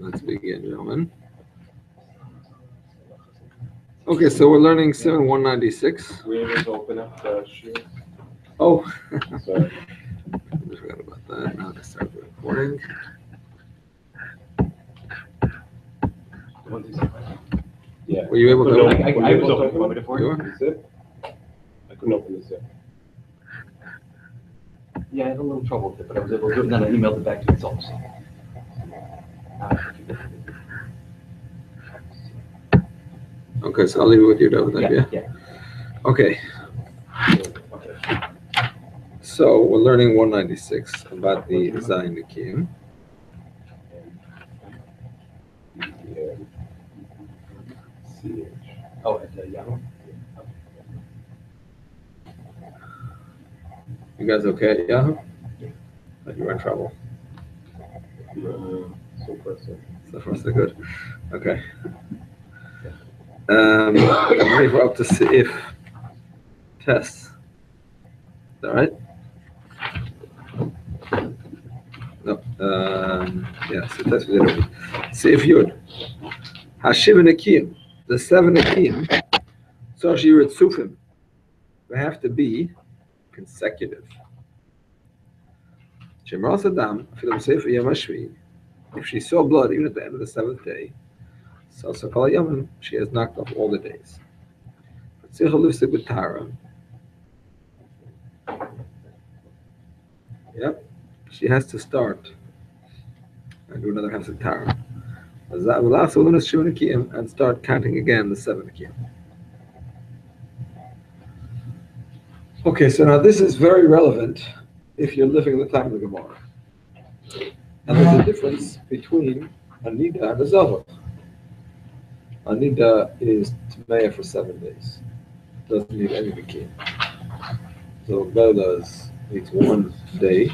Let's begin, gentlemen. Okay, so we're learning Siman 196. We able to open up the shoe? Oh, Sorry. I forgot about that. Now let's start the recording. Yeah. Were you able to? I was open before. You were? The zip? I couldn't open the zip. Yeah, I had a little trouble with it, but I was able to do it, and then I emailed it back to myself. So. Okay, so I'll leave it with you, David. Yeah. Okay, so we're learning 196 about the Zayin Nekiyim. Oh, yeah. You guys okay at Yahoo? But you were in trouble. So far, so. So far, so good. Okay. I believe we're up to see if tests. Is that right? No. Yeah, so test we did. See if Yud. Hashiv Nekiyim. The 7 Nekiyim. So Shirat Sufim. They have to be consecutive. Shemras Adam, if she saw blood even at the end of the 7th day, so Sakal Yaman, she has knocked off all the days. Yep, she has to start and do another Hafsat Tara. And start counting again the 7 Nekiyim. Okay, so now this is very relevant if you're living the time of the Gemara. And there's a difference between a Niddah and a Zavah. A Niddah is Tmeya for 7 days. Doesn't need any Nekiyim. So Zavah needs 1 day.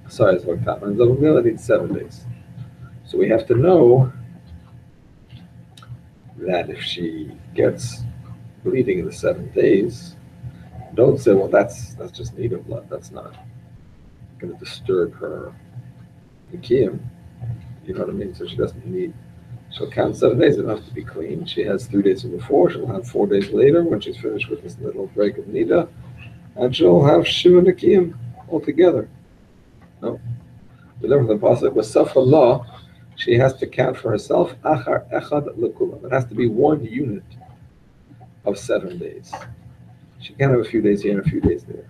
Sorry, it's Vaktam. And Zavah needs 7 days. So we have to know that if she gets bleeding in the 7 days, don't say, well, that's just Niddah blood. That's not going to disturb her Nekiyim. You know what I mean? So she doesn't need, she'll count 7 days. It doesn't have to be clean. She has 3 days before. She'll have 4 days later when she's finished with this little break of Niddah. And she'll have Shiva Nekiyim altogether. No? We learn from the Pasuk, with Safallah, she has to count for herself, Achar Echad Lekulam. It has to be 1 unit of 7 days. She can't have a few days here and a few days there.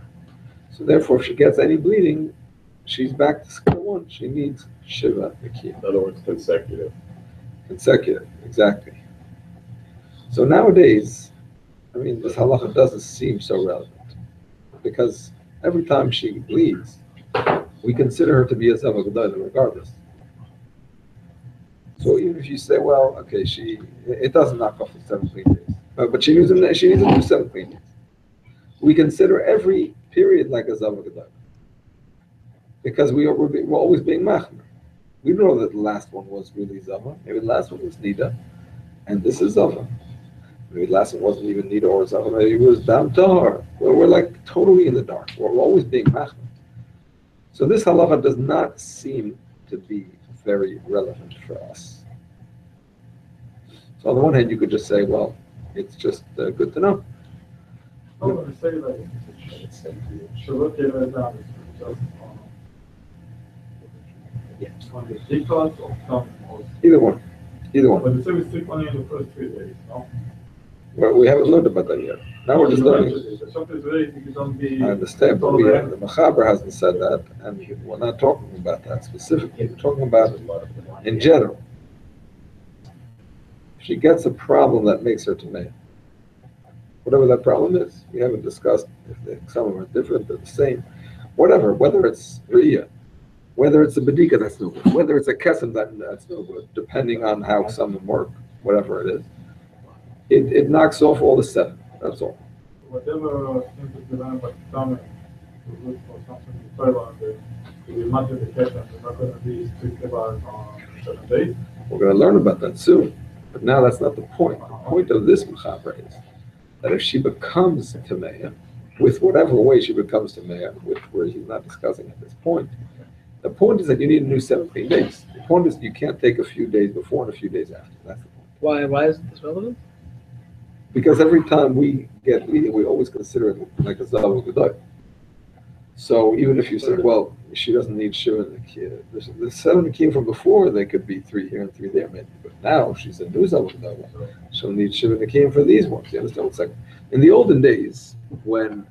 So therefore, if she gets any bleeding, she's back to square one. She needs Shiva Nekiyim. In other words, consecutive. Consecutive, exactly. So nowadays, I mean, this halacha doesn't seem so relevant because every time she bleeds, we consider her to be a Zavah Gedolah regardless. So even if you say, well, okay, it doesn't knock off the 7 clean days, but she needs to do 7 clean days. We consider every period like a Zavah Gedolah because we're always being machmer. We know that the last one was really Zavah. Maybe the last one was Niddah, and this is Zavah. Maybe the last one wasn't even Niddah or Zavah. Maybe it was Dam Tahar. We're like totally in the dark. We're always being machmer. So this halacha does not seem to be very relevant for us. So on the one hand, you could just say, well, it's just good to know. I want to say that Shabbat Yevazam is just on the Hilchos or some or Either one. but the service took only in the first 3 days, no? Well, we haven't learned about that yet. Now we're just learning. The Shabbat is ready to don't be. I understand, but the Machaber hasn't said that, and we're not talking about that specifically. We're talking about it in general. If she gets a problem that makes her Tamei, whatever that problem is, we haven't discussed if some of them are different, they're the same. Whatever, whether it's Riyah, whether it's a Bedika that's no good, whether it's a Kesem that's no good, depending on how some of them work, whatever it is. It knocks off all the 7, that's all. Whatever things that we learn about Tamei, or something to try about it, we might be the Kesem, we're not going to be strict about 7 days. We're going to learn about that soon, but now that's not the point. The point of this Mechaber is that if she becomes Tameya, with whatever way she becomes Tameya, which he's not discussing at this point, The point is that you need a new 7 clean days. The point is you can't take a few days before and a few days after. That's the point. Why isn't this relevant? Because every time we get bleeding, we always consider it like a Zav Gedoy. So even if you say, well, she doesn't need Shiva and Nekiyim, the 7 Nekiyim from before, they could be 3 here and 3 there, maybe. But now she's a new Zav Gedoy. She'll need Shiva and Nekiyim for these ones. You understand what's like? In the olden days, when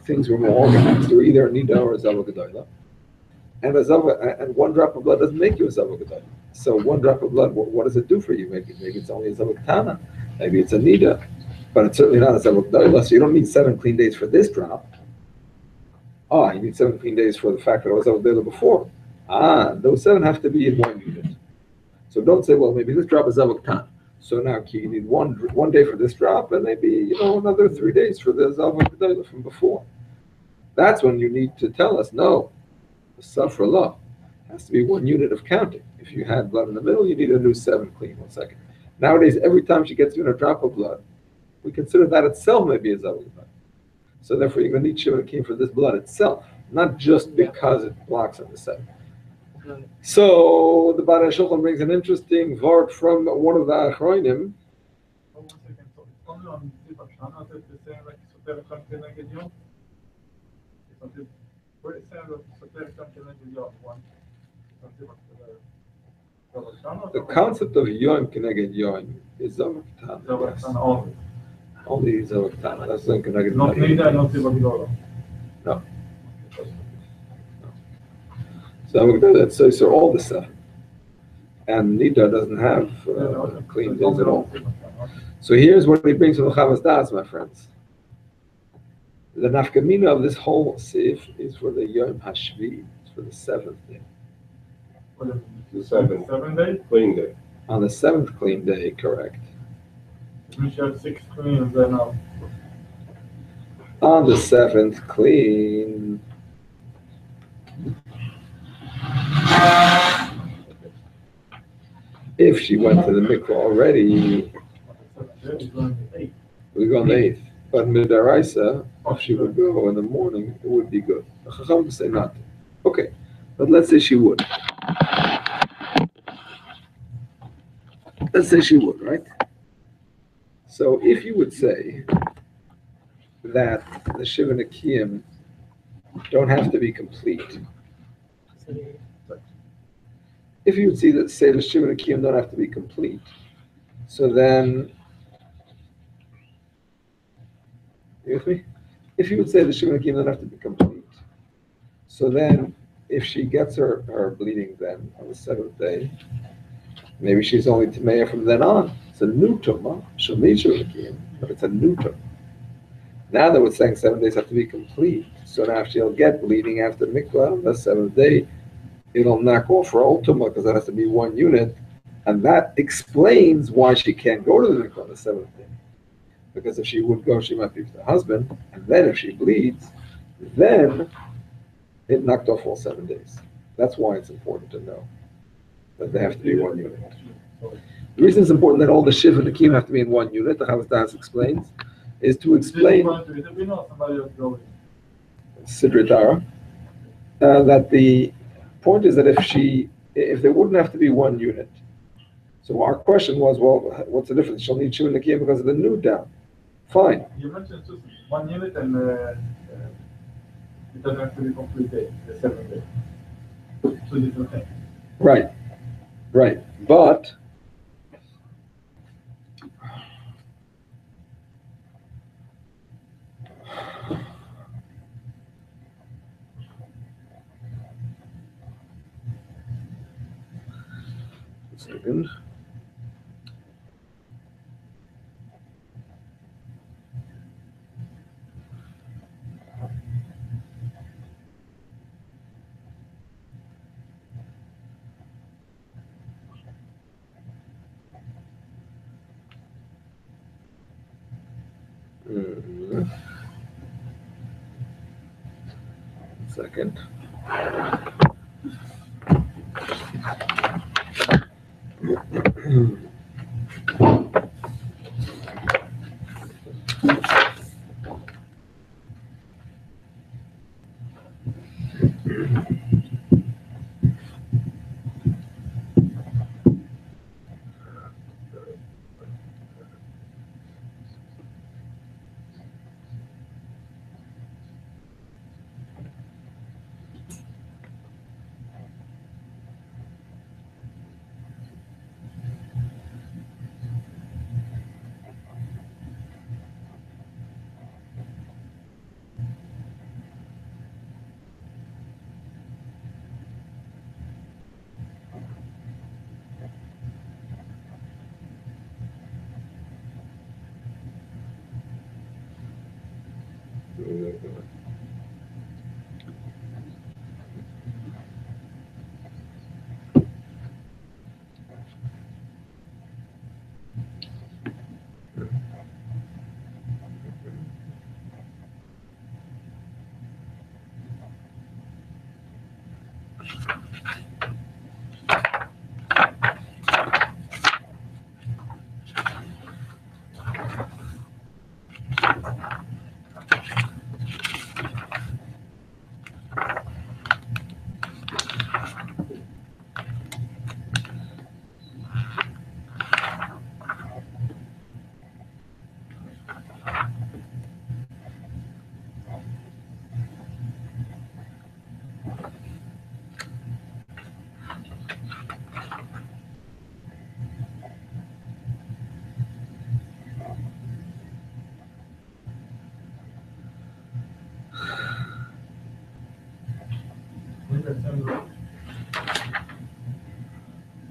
things were more organized, there were either a Niddah or a Zav Gedoy. And 1 drop of blood doesn't make you a Zav Gedoy. So 1 drop of blood, what does it do for you? Maybe it's only a Zav Ketana. Maybe it's a Niddah, but it's certainly not a Zav Gedoy. So you don't need 7 clean days for this drop. You need 7 clean days for the fact that I was Zav Gedoy before. Those 7 have to be in 1 unit. So don't say, well, maybe this drop is Zav Ketana. So now you need one day for this drop, and maybe another 3 days for the Zav Gedoy from before. That's when you need to tell us, no, the Safra law has to be 1 unit of counting. If you had blood in the middle, you need a new 7 clean. 1 second. Nowadays, every time she gets you in a drop of blood, we consider that itself maybe a Zav Gedoy. So therefore, you're going to need Shiva Nekiyim for this blood itself, not just because it blocks on the 7. So the Bada Shulchan brings an interesting word from one of the Achronim. 1 second. So it's only on Zipa Shana that the same like Soter Kam Keneged Yom? It's on Zipa. Where is saying that Soter Kam Keneged Yom? One. It's on Zipa. The concept of Yom Keneged Yom is Zav Ketana. Zav Ketana only. Only Zav Ketana. That's not Keneged Not Niddah, not Zipa Gedola. No. Zav Ketana, so all the 7. And Niddah doesn't have clean days at all. So here's what he brings from the Chavas Das, my friends. The nafkamina of this whole sif is for the Yom Hashvi, it's for the 7th day. The 7 days? clean day. On the 7th clean day, correct. We should have 6 cleans then now. On the 7th clean. If she went to the mikvah already, we go on the 8th. But midaraisa, if she would go in the morning, it would be good. The Chacham would say not. Okay, but let's say she would. Let's say she would, right? So if you would say that the Shiva Nekiyim don't have to be complete, if you would say the Shiva Nekiyim don't have to be complete, so then, you with me? If you would say the Shiva Nekiyim don't have to be complete, so then if she gets her bleeding then on the 7th day, maybe she's only Tameya from then on. It's a new Tumah. She'll need Shiva Nekiyim, but it's a new Tumah. Now that we're saying 7 days have to be complete, so now if she'll get bleeding after mikvah on the 7th day, it'll knock off her old tumah because that has to be 1 unit, and that explains why she can't go to the mikvah on the 7th day. Because if she would go, she might be with her husband, and then if she bleeds, then it knocked off all 7 days. That's why it's important to know that they have to be 1 unit. The reason it's important that all the Shiva and Nekiyim have to be in 1 unit, the Chavas Das explains, is to explain Sidra Dara, that the point is that if there wouldn't have to be 1 unit, so our question was, well, what's the difference? She'll need Shiva and Nekiyim because of the Niddah. Fine. You mentioned just 1 unit and it doesn't have to be complete day, the 7th day. 2 different things. Right. But a second. Second.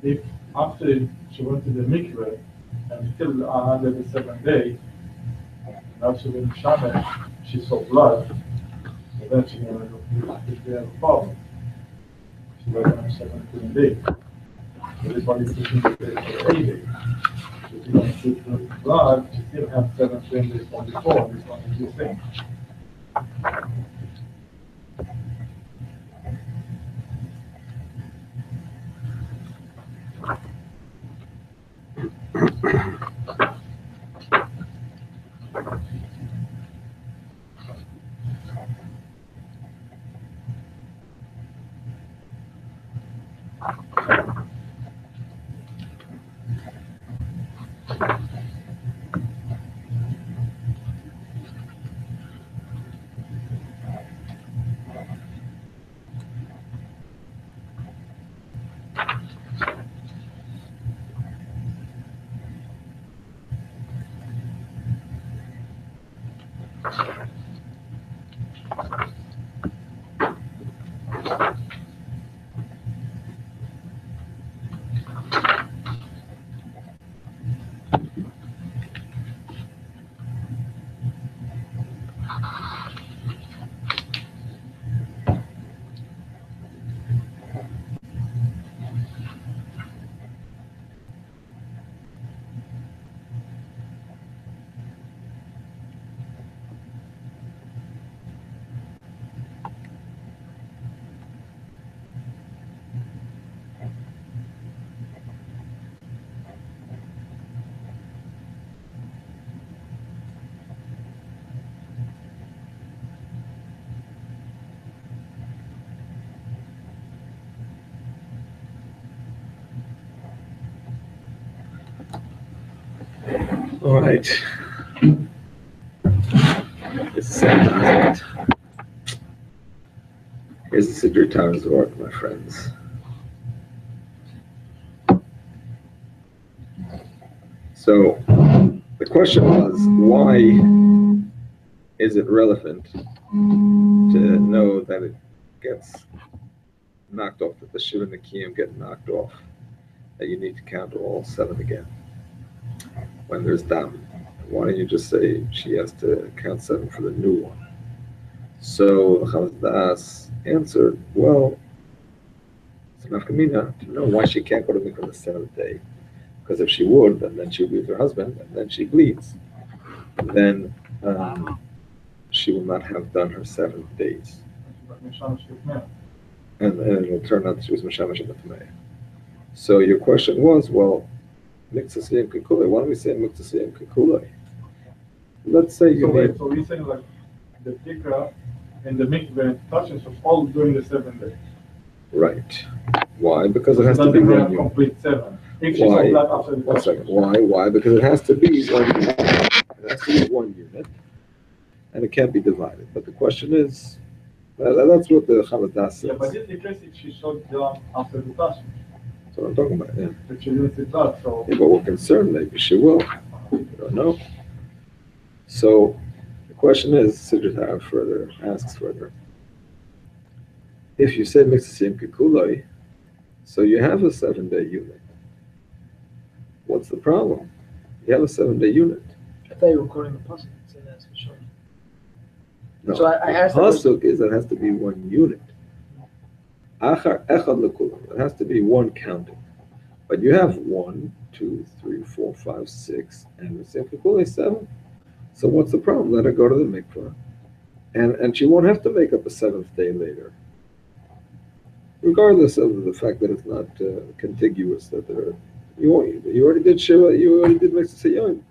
if after she went to the mikveh and still under the 7th day, and after the Shaman, she saw blood, and then she never have a problem. She was on 17th day. So this one is taking the 8 days. If you don't shoot the blood, you still have 17 days from before. This one is the same. All right. It's sad. Here's the Siddur Times of work, my friends. So the question was, why is it relevant to know that it gets knocked off, that the Shiva and Nekiyim get knocked off, that you need to count all 7 again when there's dam? Why don't you just say she has to count 7 for the new one? So Chavdas answered, well, it's enough kamina to know why she can't go to mikvah the 7th day. Because if she would, and then she would be with her husband, and then she bleeds, then she will not have done her 7 days. And it will turn out that she was Meshamash in the Tamei. So your question was, well, Miktsasiyim Kikulei, why don't we say Miktsasiyim Kikulei? Let's say you need... So we're saying like the tikka and the mikveh touches of all during the 7 days. Right. Why? Because it has to be one unit. Complete 7. If she Why? saw blood after the One second. Why? Because it has to be one unit. It has to be one unit, and it can't be divided. But the question is, that's what the Chavadas says. Yeah, but in the case if she showed blood after the touch, That's what I'm talking about, yeah. if she didn't see blood, so... Yeah, but we're concerned maybe she will. We don't know. So the question is, Siddur further asks further. If you say Miktsasiyim Kikuloi, so you have a 7-day unit. What's the problem? You have a 7-day unit. I thought you were quoting the pasuk. So that's for sure. No, So I asked the that pasuk is it has to be one unit. Achar echad lekulam. It has to be one counting. But you have 1, 2, 3, 4, 5, 6, and the same Kikulei 7. So what's the problem? Let her go to the mikvah, and she won't have to make up a 7th day later, regardless of the fact that it's not contiguous. That you already did shiva, you already did Miktsasiyim.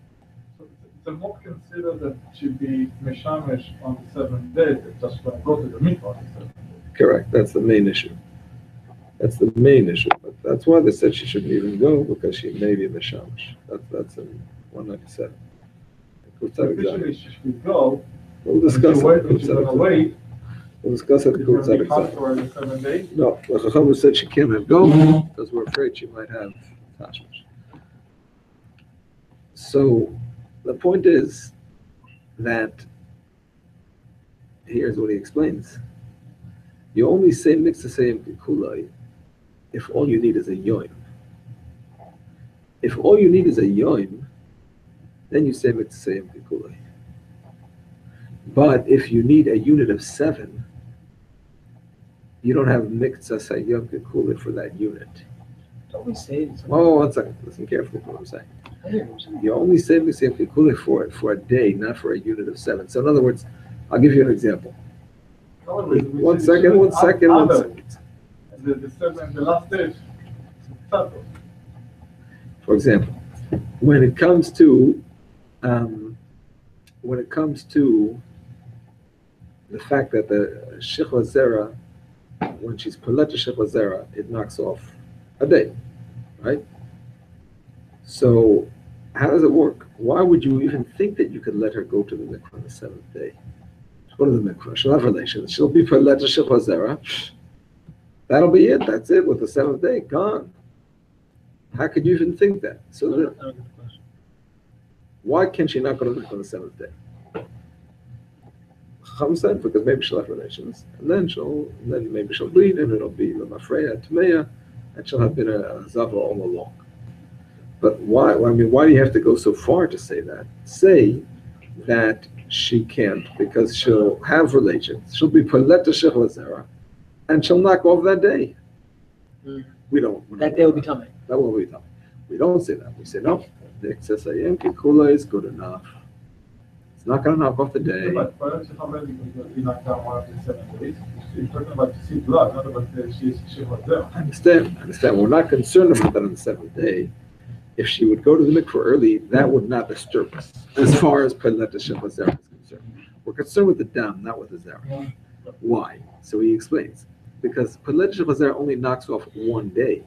So the mock consider that she'd be meshamish on the 7th day, that just going to go to the mikvah on the 7th day. Correct. That's the main issue. That's the main issue. But that's why they said she shouldn't even go, because she may be meshamish. That's in 197. Officially, she should go. We'll discuss it. She's going to wait. We'll discuss it. She's going to be fast for the 7 days. No, the Chacham said she can't go because we're afraid she might have tashmish. So the point is that here's what he explains. You only say Miktsasiyim Kikulei if all you need is a yoim. If all you need is a yom, then you say mitzvah yom kikulei. But if you need a unit of 7, you don't have mitzvah yom kikulei for that unit. Don't we say it? Oh, 1 second. Listen carefully to what I'm saying. You only say mitzvah yom kikulei for a day, not for a unit of 7. So in other words, I'll give you an example. One second. The seven, the last stage. For example, when it comes to the fact that the shechva zera, when she's palet shechva zera, it knocks off a day, right? So how does it work? Why would you even think that you could let her go to the mikvah on the 7th day? She'll go to the mikvah. She'll have relations. She'll be palet shechva zera. That'll be it. That's it. With the 7th day gone. How could you even think that? So I don't get the question. why can she not go to the mikvah on the 7th day? Chacham said because maybe she'll have relations, and then maybe she'll bleed, and it'll be lemafreya tmeya, and she'll have been a zava all along. But why? I mean, why do you have to go so far to say that? Say that she can't because she'll have relations. She'll be palet shechva zera, and she'll knock off that day. We don't. That day will be coming. That will be done. We don't say that. We say no. The excess ayem kikula is good enough. It's not going to knock off the day. But for she already be knocked down one of the 7 days. She's talking about to see blood, not about she was there. I understand. We're not concerned about that on the 7th day. If she would go to the mikveh early, that would not disturb us. As far as Palet Shechva Zera is concerned, we're concerned with the dam, not with the zera. Why? So he explains. Because Palet Shechva Zera only knocks off 1 day.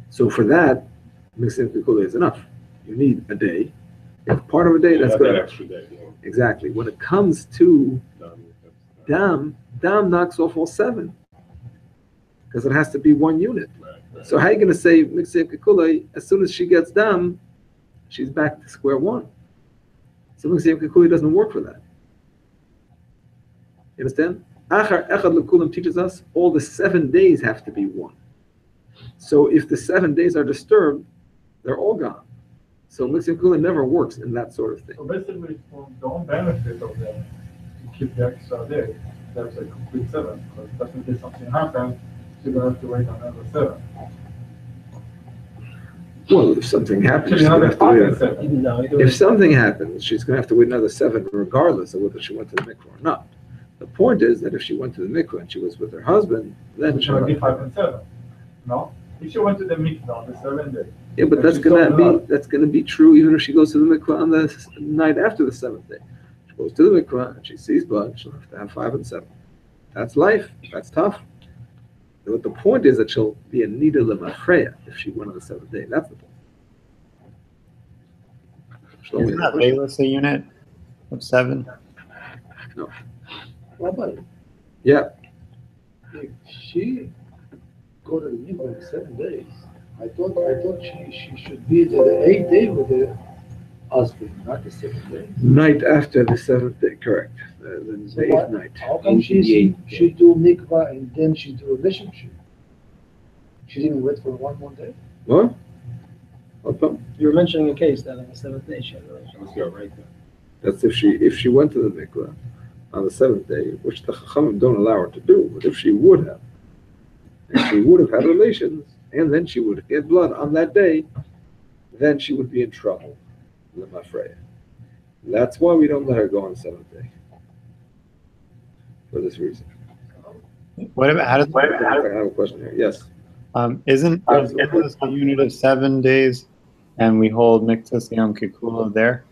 So for that, mixing kikula is enough. You need a day. If part of a day, that's good. That extra day. Yeah. Exactly. When it comes to dam knocks off all 7 because it has to be 1 unit. Right. So how are you going to say mitzvah kikulei? As soon as she gets dam, she's back to square 1. So mitzvah kikulei doesn't work for that. You understand? Achar echad lekulam teaches us all the 7 days have to be 1. So if the 7 days are disturbed, they're all gone. So mitzvah kikulei never works in that sort of thing. So basically, for the own benefit of them to keep the extra day, that's a complete 7. Because just in case something happens, she's gonna have to wait another 7. Well, if something happens, she's Actually, going to have to wait. another 7. Even though If something happens, she's going to have to wait another 7, regardless of whether she went to the mikvah or not. The point is that if she went to the mikvah and she was with her husband, then It's gonna be 5 and 7. No? If she went to the mikvah on the 7th day. yeah, but that's going to be true even if she goes to the mikvah on the night after the 7th day. She goes to the mikvah and she sees blood, she'll have to have 5 and 7. That's life. That's tough. But the point is that she'll be a niddah lemafreya if she went on the 7th day. That's the point. Isn't that Bayless a unit of 7? Rabbi, Yeah. if she go to the mikvah in 7 days, I thought she should be there the 8th day with the husband, not the 7th day. Night after the 7th day, correct. Then the 8th night. How come she do mikvah and then she do relationship? She didn't wait for 1 more day? What? What problem? You were mentioning a case that on the 7th day she had a relationship. Let's go right there. That's if she went to the mikvah on the 7th day, which the Chachamim don't allow her to do. But if she would have, and she would have had relations, and then she would get blood on that day, then she would be in trouble. Lemafreya. That's why we don't let her go on the 7th day. For this reason. What about, how does, I have a question here. Yes. isn't this a unit of 7 days and we hold Miktas Yom Kikula there?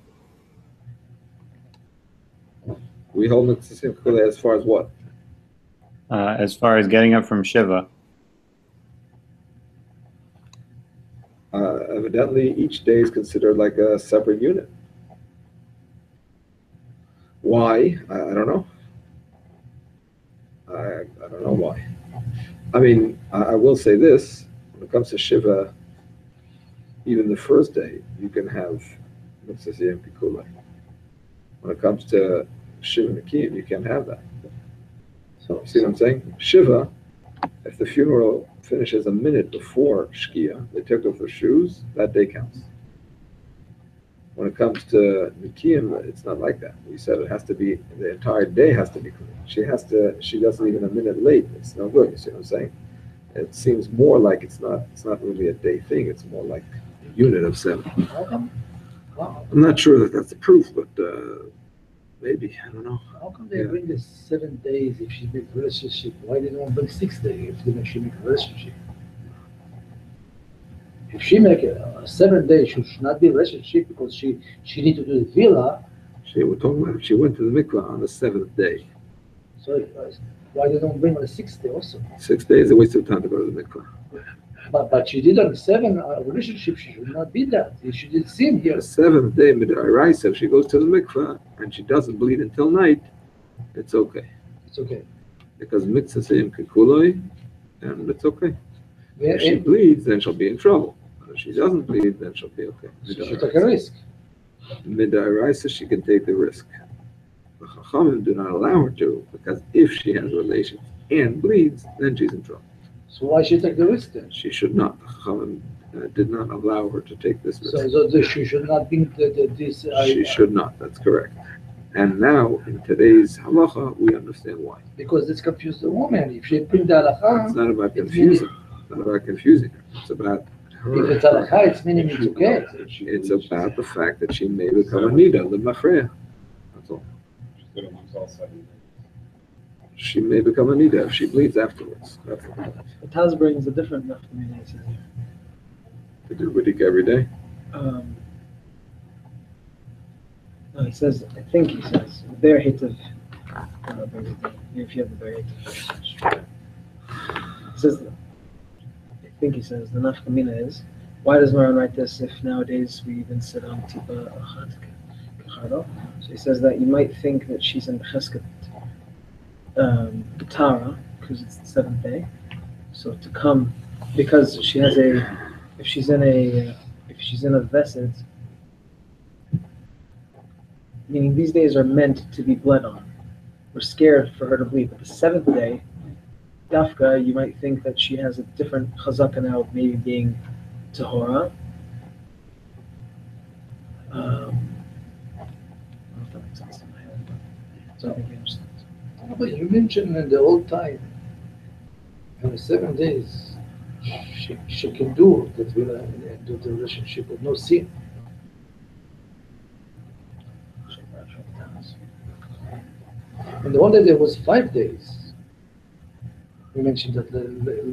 We hold mitzvah kula as far as what? As far as getting up from Shiva? Evidently, each day is considered like a separate unit. Why? I don't know. I don't know why. I mean, I will say this: when it comes to Shiva, even the first day you can have mitzvah yom kikula. When it comes to Shiva Nekiyim, you can't have that. So, see what I'm saying? Shiva, if the funeral finishes a minute before Shkia, they took off their shoes, that day counts. When it comes to Nekiyim, it's not like that. We said it has to be, the entire day has to be clean. She doesn't even a minute late. It's no good, you see what I'm saying? It seems more like it's not really a day thing. It's more like a unit of 7. How come? I'm not sure that that's the proof, but maybe, I don't know. How come they bring the 7 days if she makes relationship? Why they don't bring 6 days if she make a relationship? If she make a 7 days, she should not be a relationship because she need to do the villa. We're talking about if she went to the mikvah on the 7th day. So why they don't bring on the 6th day also? 6 days, a waste of time to go to the mikvah. But she did on the 7 relationship. She should not be that. She did sin here. The 7th day, Midaraisa, if she goes to the mikvah and she doesn't bleed until night, it's okay. It's okay. Because mitzvah sayim kikuloi, and it's okay. Yeah, If she bleeds, then she'll be in trouble. But if she doesn't bleed, then she'll be okay. she should take a risk. Midaraisa, she can take the risk. The Chachamim do not allow her to, because if she has relations and bleeds, then she's in trouble. So why she take the risk then? She should not. The Chachamim did not allow her to take this risk. So she should not bring this. She should not, that's correct. And now, in today's halacha, we understand why. Because this confused the woman. If she bring the halakha, It's not about confusing. It's not about confusing her. It's about her. if it's halakha, it's meaning it's okay. It's about the fact that she may become a niddah, the mafreya. That's all. She's gonna lose all 7 days. She may become a niddah if she bleeds afterwards. That's all. But Taz brings a different nafkamina, he says here. To do B'dik every day. No, he says, I think he says, their hate of, if you have the their hate of. He says, I think he says, the nafkamina is, why does Maran write this if nowadays we even sit on tipa achat kachado? So he says that you might think that she's in chesket Tara, because it's the 7th day. So to come, because she has if she's in a vesed, meaning these days are meant to be bled on. We're scared for her to bleed. But the 7th day, Dafka, you might think that she has a different chazaka now, of maybe being tahora. I don't know if that makes sense in my head, but so I think you understand. But you mentioned in the old time, in the 7 days, she can do that villa and do the relationship with no sin. And the one day there was 5 days. We mentioned that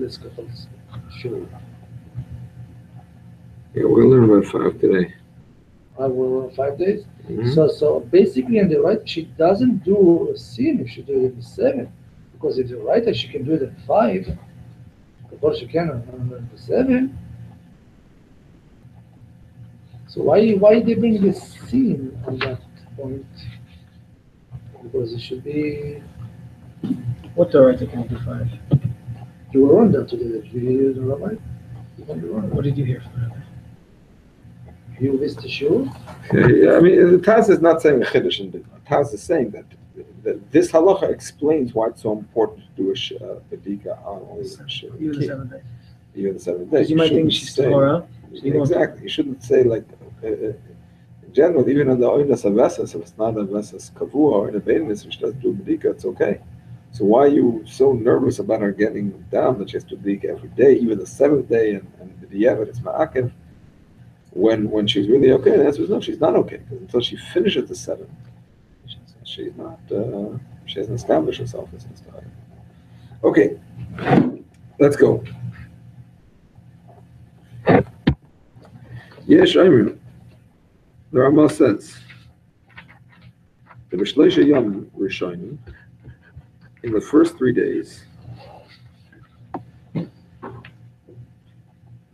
let's go sure. Yeah, we'll learn about 5 today. I will 5 days. Mhm. So basically, in the right, she doesn't do a sin if she do it in the 7, because if the right, she can do it at 5. Of course, she can on the 7. So why they bring the sin on that point? Because it should be. What Dorita can you do 5? You were on that today. Did you hear the rabbi? You can be wrong. What did you hear from her? You missed the show. Yeah, I mean, the Taz is not saying a chiddush in Niddah. Taz is saying that this halacha explains why it's so important to do a bedika on only the Even the 7th day. Even the 7th day. Because you might think she's tahora. Exactly. You shouldn't say like in general, even on the oinas of vesas, if it's not a vesas kavua or in a bainis which doesn't do bedika, it's okay. So why are you so nervous about her getting down that she has to bedika every day, even the 7th day and the Yevet is ma'akev? When she's really okay, the answer is no, she's not okay. Because until she finishes the 7, she's not, she hasn't established herself as an star. Okay, let's go. Yesh Ayrin, the Rambam says, the B'shleisha Yom Rishonim, in the first 3 days,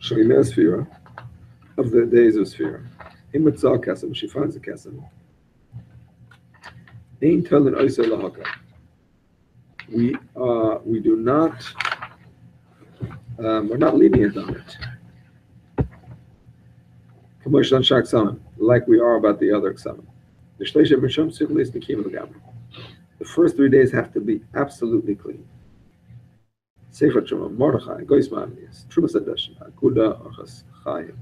Sholimei Sfira, of the days of Sfira. In Mitzah Kesem, she finds a Kesem. Ein Telin Oisei Lahaka. We do not, we're not lenient on it. Kamosh Shak Saman, like we are about the other Ksaman. The Shleisha B'Shem Sikli Nekiyim L'Gamri. The first 3 days have to be absolutely clean. Sefer Truma, Mordechai, Gois Manias, Truma Sadesh, Akuda, Orchas Chaim,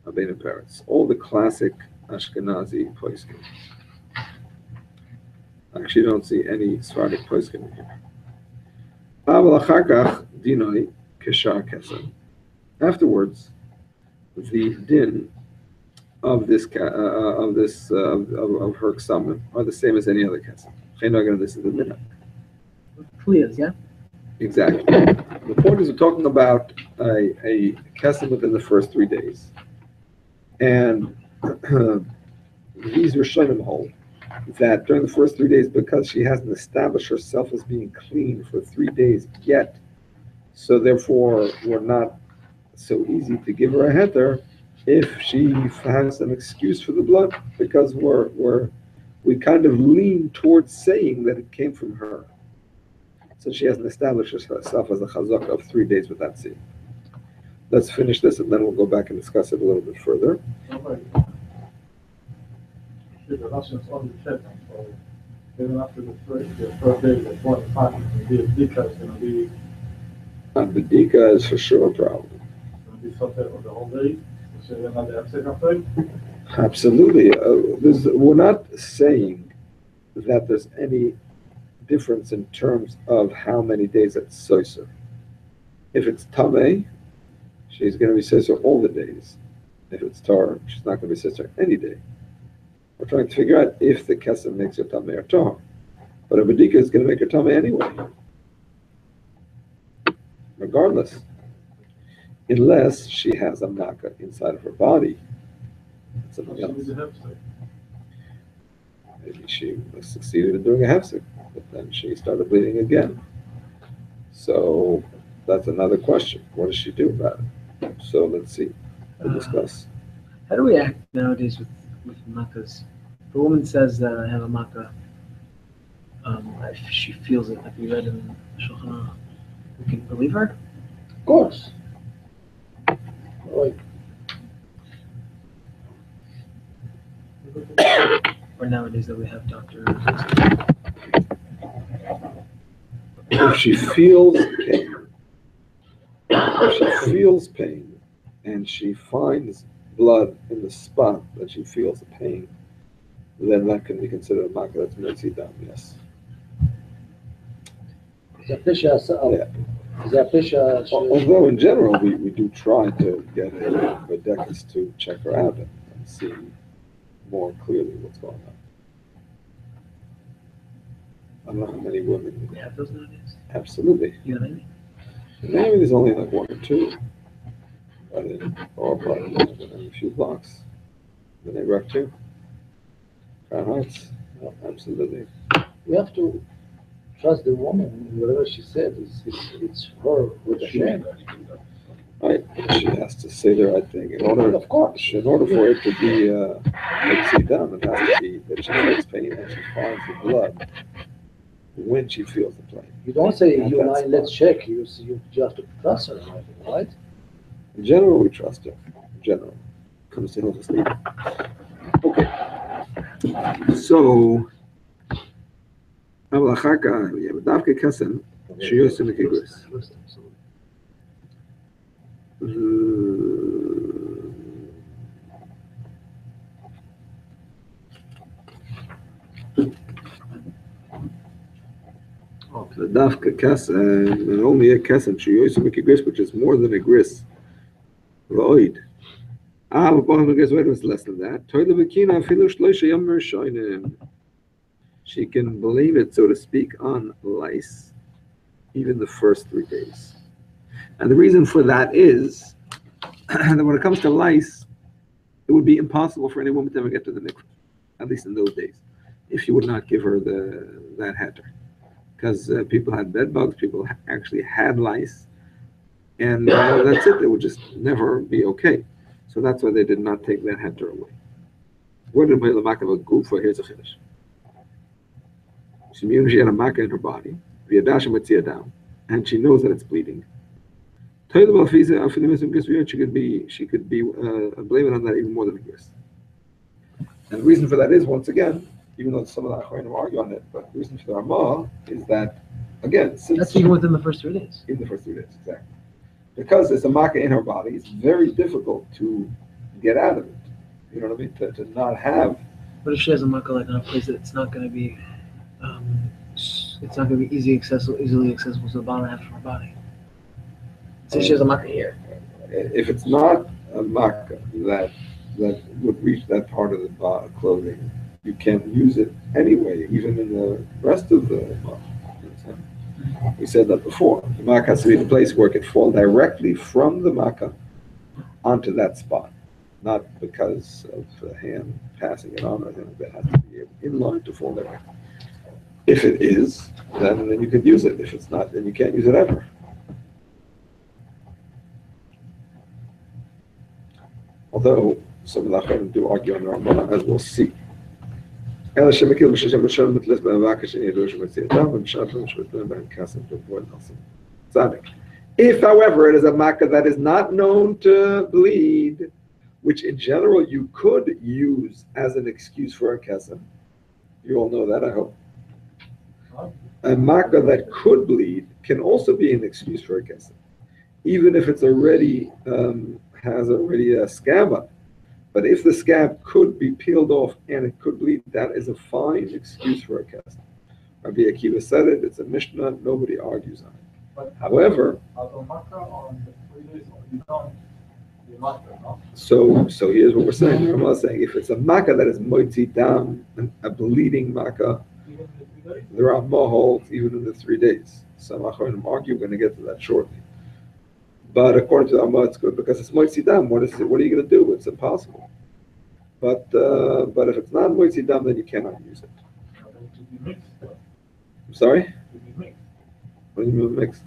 Abena Peretz, all the classic Ashkenazi poskim. I actually don't see any Sephardic poskim in here. Aval achar kach dinoi keshar kesem. Afterwards, the din of this of her ksamim are the same as any other kesem. This is the minhag. Clears, yeah? Exactly. The point is, we're talking about a kesem within the first 3 days, and these Rishonim hold that during the first 3 days, because she hasn't established herself as being clean for 3 days yet, so therefore we're not so easy to give her a heter if she has an excuse for the blood, because we kind of lean towards saying that it came from her. So she hasn't established herself as a chazaka of 3 days with that seed. Let's finish this and then we'll go back and discuss it a little bit further. The Russians only check them, so even after the first day, the 45, the Bdika is going to be. Bdika is for sure a problem. Going to be sorted on the whole day. So you're not the second day. Absolutely. We're not saying that there's any difference in terms of how many days it's soiser. If it's tameh, she's going to be soiser all the days. If it's tar, she's not going to be soiser any day. We're trying to figure out if the kesem makes her tameh or tar. But a badika is going to make her tameh anyway. Regardless. Unless she has a makkah inside of her body. That's something else. Maybe she succeeded in doing a hefsek, but then she started bleeding again. So that's another question. What does she do about it? So let's see. We'll discuss. How do we act nowadays with makkahs? If a woman says that I have a makkah, if she feels it, like we read in Shulchan Aruch, we can believe her? Of course. Right. Or nowadays that we have doctors. If she feels pain, and she finds blood in the spot that she feels the pain, then that can be considered a makkah that's mercy down, yes. Although in general we do try to get a deckers to check her out and see more clearly what's going on. I don't know how many women. We have those nowadays? Absolutely. You know what I mean? Maybe there's only like 1 or 2. But in a few blocks. The neighborhood too. Crown Heights. Oh, absolutely. We have to trust the woman. Whatever she said, it's her with the hand. Right. She has to say the right thing. In order for it to be done, it has to be that she feels pain and she finds the blood when she feels the pain. You don't say, you and I, let's check. You have to trust her, right? In general, we trust her. In general. Comes to Hilchos Niddah. Okay. So, Davke Kesem, Shiyos Nekiyim. The Davke Kesem, and only a Kesem, Shiyos Nekiyim, which is more than a gris. Void. But it's less than that. She can blame it, so to speak, on lice, even the first 3 days. And the reason for that is that when it comes to lice, it would be impossible for any woman to ever get to the mikveh, at least in those days, if you would not give her that heter. Because people had bed bugs, people actually had lice, and that's it. It would just never be okay. So that's why they did not take that heter away. Where did the makkah of a goof? Here's a chiddush. She had a makkah in her body, down, and she knows that it's bleeding. She could be blaming on that even more than a gris. And the reason for that is, once again, even though some of the Achronim argue on it, but the reason for the Ramah is that again, since That's even within the first 3 days. in the first 3 days, exactly. Because it's a makkah in her body, it's very difficult to get out of it. You know what I mean? To not have. But if she has a makkah like in a place that it's not going to be, it's not going to be easily accessible to the bottom half of her body. Say she has a makkah here. If it's not a makkah that would reach that part of the clothing, you can't use it anyway, even in the rest of the makkah. We said that before. The makkah has to be the place where it can fall directly from the makkah onto that spot, not because of the hand passing it on or anything like that. It has to be in line to fall directly. If it is, then you could use it. If it's not, then you can't use it ever. Although some of the Achronim do argue on the Ramah, as we'll see. If, however, it is a makkah that is not known to bleed, which in general you could use as an excuse for a kesem, you all know that, I hope. A makkah that could bleed can also be an excuse for a kesem, even if it's already has already a scab on it. But if the scab could be peeled off and it could bleed, that is a fine excuse for a kesem. Rabbi Akiva said it, it's a Mishnah, nobody argues on it. But However, so here's what we're saying. The Ramah is saying if it's a makkah that is moitzi dam, a bleeding makkah, the Ramah holds even in the 3 days. Some Achronim argue, we're going to get to that shortly. But according to the Ramah, it's good because it's moitzi dam. What are you going to do? It's impossible. But if it's not moitzi dam, then you cannot use it. I'm sorry? What do you mean mixed?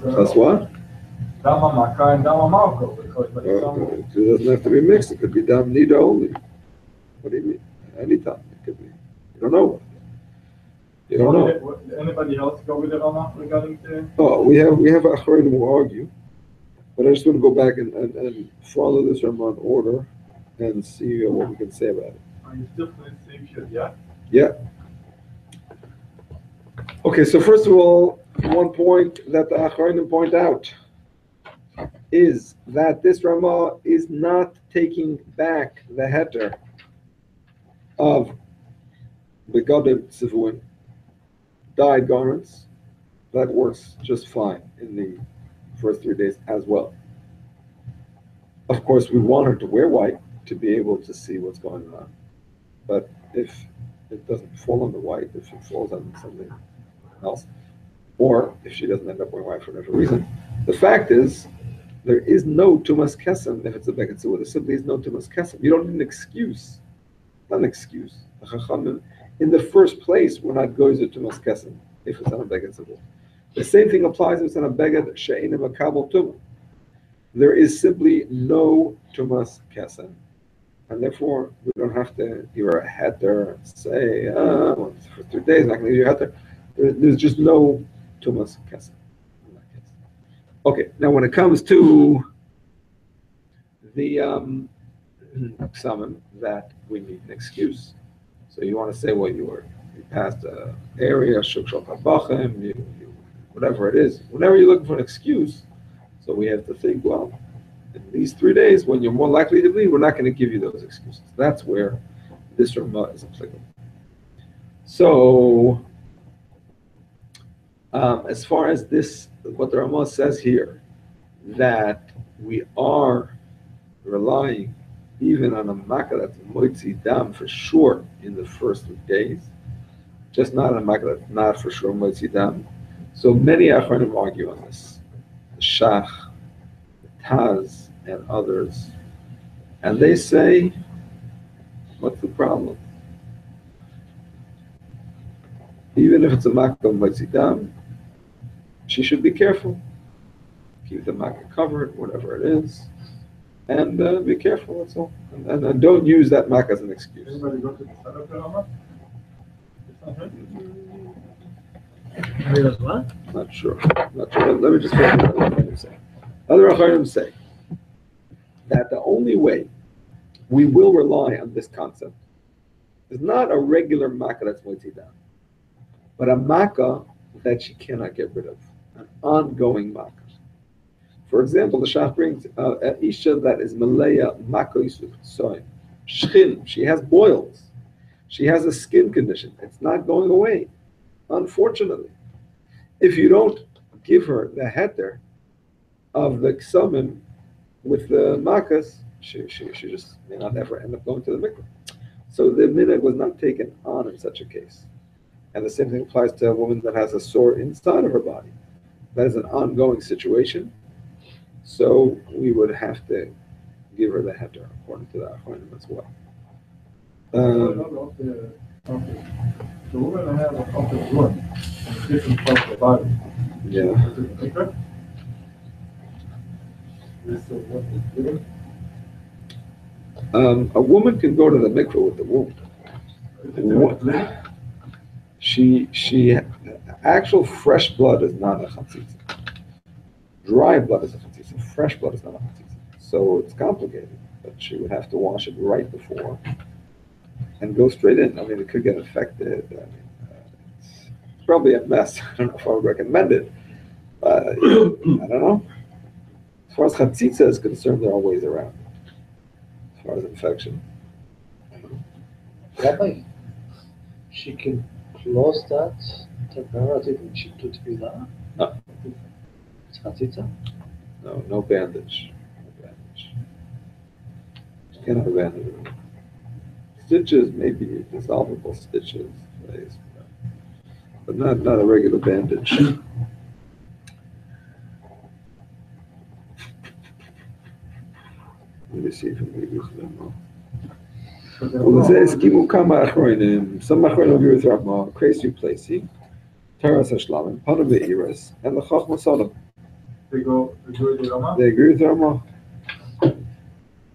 That's what? It doesn't have to be mixed. It could be dam niddah only. What do you mean? Anytime it could be. You don't know. You don't know. Anybody else go with it or not regarding the? Oh, we have Achronim who argue, but I just want to go back and follow this Ramah order and see what we can say about it. Are you still playing same shit? Yeah. Yeah. Okay, so first of all, one point that the Achronim point out is that this Ramah is not taking back the heter of begadim tzivuin, dyed garments. That works just fine in the first 3 days as well. Of course, we want her to wear white to be able to see what's going on. But if it doesn't fall on the white, if it falls on something else, or if she doesn't end up wearing white for whatever reason, the fact is there is no tumas kesem if it's a beged tzivua. There simply is no tumas kesem. You don't need an excuse. Not an excuse. In the first place, we're not going to tumas kesem if it's on a beged tzivua. The same thing applies if it's on a beged she'ein makabel tumah. There is simply no tumas kesem. And therefore, we don't have to give her a heter and say, for 3 days, I'm not going to give you a heter. There's just no tumas kesem in that case. Okay, now when it comes to the Siman, that we need an excuse. So you want to say, well, you passed an area, shuk shal tabachem, whatever it is. Whenever you're looking for an excuse, so we have to think, well, in these 3 days, when you're more likely to bleed, we're not going to give you those excuses. That's where this Ramah is applicable. So, as far as this, what the Ramah says here, that we are relying even on a makkah that's moitzi dam for sure in the first 3 days, just not a makkah that's not for sure moitzi dam. So many Achronim argue on this. The Shach, the Taz, and others, and they say, what's the problem? Even if it's a makkah moitzi dam, she should be careful. Keep the makkah covered, whatever it is, and be careful. That's all. And don't use that makkah as an excuse. Anybody go to the Salah Ramah? It's not right. What? Not sure. Let me just finish what other Achronim say. Other Achronim say that the only way we will rely on this concept is not a regular makkah that's moitzi dam. but a makkah that she cannot get rid of, an ongoing makkah. For example, the Shach brings an isha that is malaya makkah yisuf soim. Shchin, she has boils. She has a skin condition. It's not going away, unfortunately. If you don't give her the heter of the ksumim with the makas, she just may not ever end up going to the mikveh. So the minhag was not taken on in such a case. And the same thing applies to a woman that has a sore inside of her body. That is an ongoing situation. So we would have to give her the heter according to the Achronim as well. The woman has a complex wound in different parts of the body. Yeah. Is it bigger? This is what is given. A woman can go to the mikveh with the wound. Is it with bleeding? She actual fresh blood is not a chatzitza. Dry blood is a chatzitza. Fresh blood is not a chatzitza. So it's complicated, but she would have to wash it right before and go straight in. I mean, it could get infected. I mean, it's probably a mess. I don't know if I would recommend it. I don't know. As far as chatzitza is concerned, there are ways around it. As far as infection. Rabbi, she can close that temporarily when she do tefillah? No. It's chatzitza? No bandage. No bandage. She can't have a bandage. Stitches, maybe dissolvable stitches, but not a regular bandage. Let me see if we use them. Well, it says, Kimu Kama Achroinim, some Achroinim agree with Rav crazy placing, Taras Hashlamim, Pana Be'iras, and the Chachma Sodom. They agree with Rama? They agree with Rav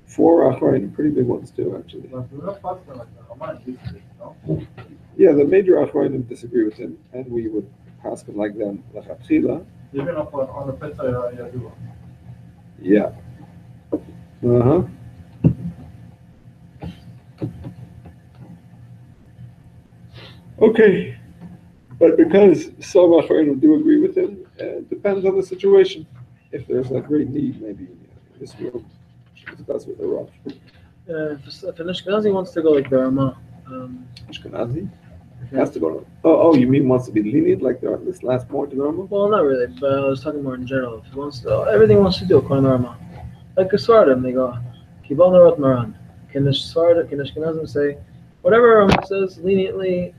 4 Achroinim, pretty big ones too, actually. But we're not fasting like that. Rama is different, no? Yeah, the major Achroinim disagree with him, and we would ask him like them, Lachatchila. Even on the Pesach Yadua. Yeah. Uh-huh. Okay. But because some Achronim do agree with him, it depends on the situation. If there's a great need, maybe this will discuss with the Rav. If an Ashkenazi wants to go like the Rama, Ashkenazi? Has to go to, oh, you mean wants to be lenient like they're on this last point in the Rama? well, not really, but I was talking more in general. If he wants to, everything he wants to do according to the Rama. Like a Svardim, they go, Kibal Narot Maran. Can the Ashkenazim say, whatever Rama says, leniently,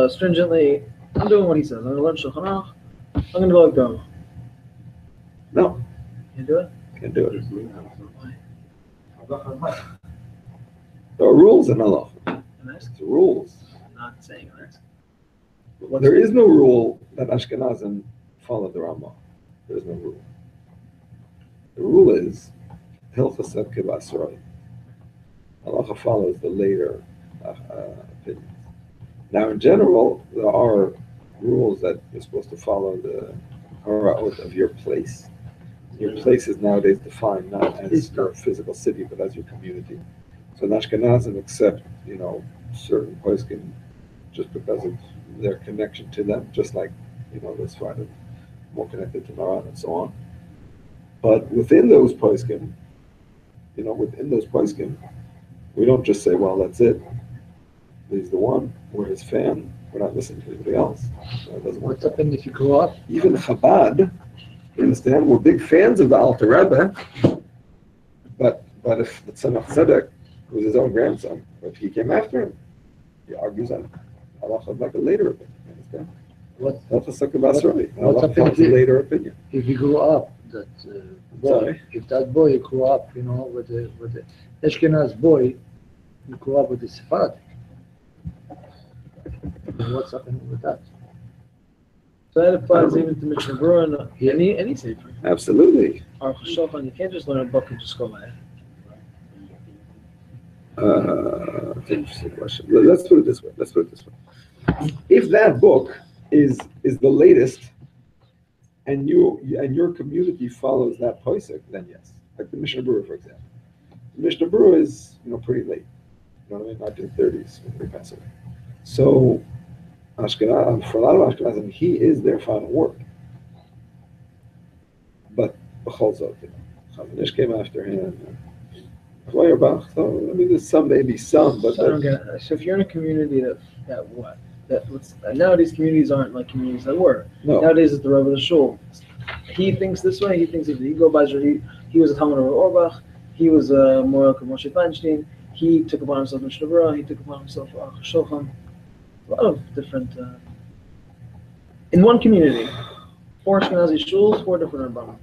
stringently, I'm doing what he says. I'm going to learn Shulchan Aruch. I'm going to go like the Rama. No, Can you do it? can't do it. Why? There are rules in Allah. And that's It's rules. not saying that. There is no rule that Ashkenazim follow the Rama. There is no rule. The rule is Hilchos Kibasroi. Allah follows the later opinions. Now, in general, there are rules that you're supposed to follow the Haraot of your place. Your place is nowadays defined not as your physical city, but as your community. So Ashkenazim accept, certain poskim just because of their connection to them, just like, the Sfardim more connected to Maran and so on. But within those poskim, we don't just say, well, that's it. He's the one. We're his fan. We're not listening to anybody else. That doesn't work. What's happened if you grow up? Even Chabad, you understand, we're big fans of the Alter Rebbe, but if the Tzemach Tzedek was his own grandson, if he came after him, he argues on halacha like a later opinion. You understand? What's Allah happened follows a later opinion. if you grew up, that boy, Sorry? if that boy grew up, with the Ashkenaz boy, you grew up with the Sephardic. And what's happening with that? So that applies even to Mishnah Berurah and any sefer. Absolutely. Aruch HaShulchan, you can't just learn a book and just go by it. It's an interesting question. Let's put it this way. If that book is the latest, and your community follows that posek, then yes. Like the Mishnah Berurah, for example. The Mishnah Berurah is pretty late. You know what I mean? 1930s when they pass away. So Ashkenaz, for a lot of Ashkenazim, he is their final word. But B'chol Zot, Chazon Ish came after him. Feuerbach. So I mean, there's some, maybe some, but So I don't get it. So if you're in a community that what? That what's nowadays communities aren't like communities that were. no. Nowadays it's the Rebbe of the Shul. He thinks this way, he thinks if he go by he was a Talmud of Orbach, he was a Morel Moshe Feinstein, he took upon himself Mishnah Berurah, he took upon himself Shulchan. A lot of different in one community. 4 Ashkenazi shuls, 4 different Rabbanim.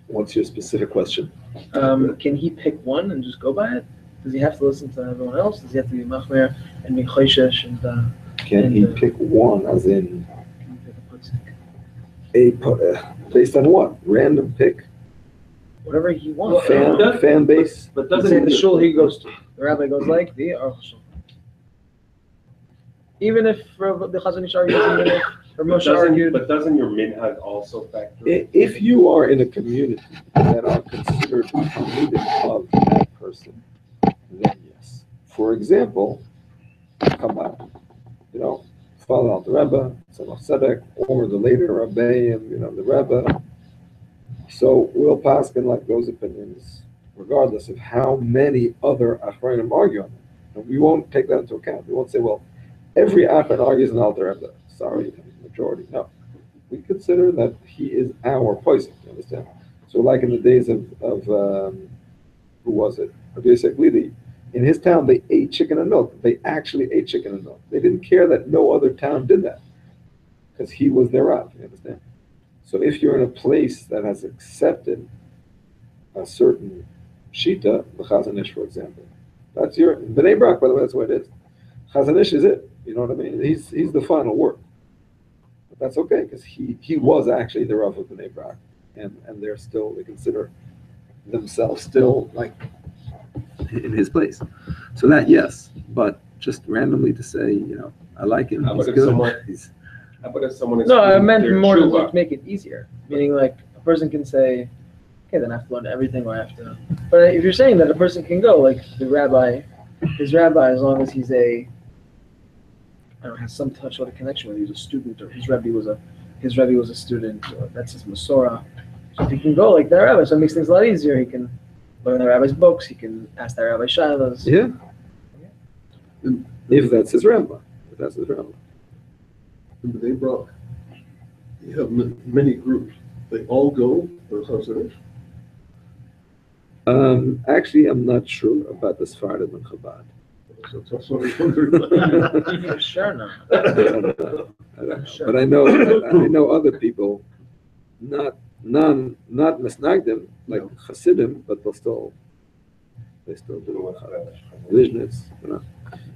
What's your specific question? Can he pick one and just go by it? Does he have to listen to everyone else? Does he have to be machmer and be choishesh and Can he pick one, as in can he pick a based on what? Random pick? whatever he wants? Fan base? But Let's say the shul he goes to, the rabbi goes like the Aruch Shul. Even if the Chazon Ish argues, even if Moshe argued, But doesn't your minhag also factor? If you are in a community that are considered Talmidim of that person, then yes. For example, Chabad, follow out the Rebbe, Tzemach Tzedek, or the later Rabbeim, the Rebbe. So we'll pass in like those opinions, regardless of how many other Achronim argue on it. And we won't take that into account. We won't say, well, every Achron argues an Alter Rebbe. Sorry, majority. No. We consider that he is our poison, you understand? So like in the days of who was it? Rabbi Yosef Glidi. In his town, they ate chicken and milk. They actually ate chicken and milk. They didn't care that no other town did that because he was their Rav, you understand? So if you're in a place that has accepted a certain Shita, the Chazon Ish, for example, that's your, B'nai Brak, by the way, that's what it is. Chazon Ish is it, you know what I mean? He's the final word. But that's okay, because he was actually the Rav of B'nai Brak, and they consider themselves still like in his place. So that, yes, but just randomly to say, I like him, How he's about if good. someone- How about if someone is? no, I meant their more to tshuva? like make it easier. Meaning like a person can say, okay, then I have to learn everything, or I have to. But if you're saying that a person can go like his rabbi, as long as he's has some touch of a connection, whether he's a student or his rabbi was a student, or that's his Masorah. So if he can go like that rabbi, so it makes things a lot easier. He can learn the rabbi's books. He can ask that rabbi shilas. Yeah. If that's his rabbi. In the B'nai you have many groups. They all go for Chazon Ish. Actually, I'm not sure about the Sephardim and Chabad. So that's what I was wondering. Sure, no. I don't know. But I know other people, not Mesnagdim, like Hasidim, but they still do Vishnitz,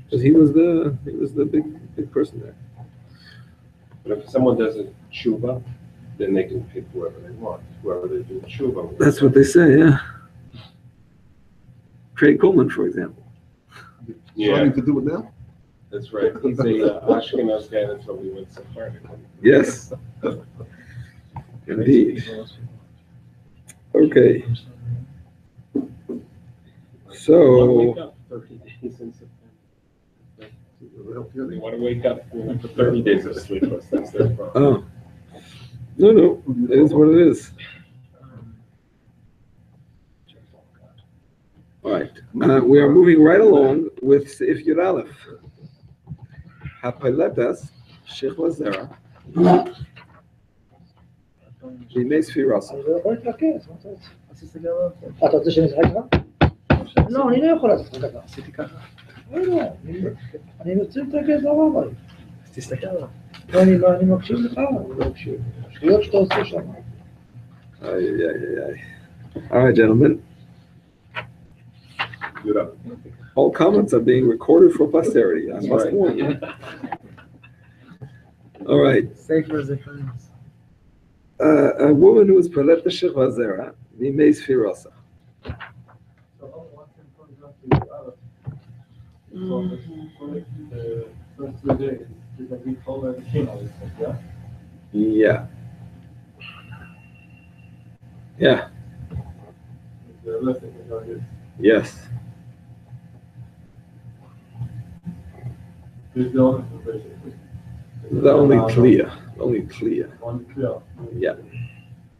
because he was the big person there. But if someone does a tshuva, then they can pick whoever they want, whoever they do tshuva with. That's what they say, yeah. Craig Coleman, for example. Starting to do it now? That's right. He's a Ashkenaz guy. That's what we went Sephardic. Yes, indeed. Okay. So, Wake up 30 days in September. They want to wake up for 30 days of sleepless. That's their problem. no, it is what it is. All right, we are moving right along with Seif Yud Aleph. Hapaletas Shechla Zera Bimei Sfirasa. אני לא יכול להתרכז, מה אתה רוצה? אתה רוצה שאני אשחק לך? לא, אני לא יכול לעשות ככה. עשיתי ככה. לא יודע, אני רוצה להתרכז לרב. אז תסתכל עליו. לא, אני מקשיב לך, אני לא מקשיב. שטויות שאתה עושה שם. All right, gentlemen. All comments are being recorded for posterity. I must warn you. All right. Safer as it comes. A woman who is Palet Shechva Zera, Bimei Sfirasa. The first 3 days, you can be called a king, yeah? Yeah. Yeah. The lesson is like this. Yes. It's the only thing, basically. The only clear. Only clear. Only clear. Yeah,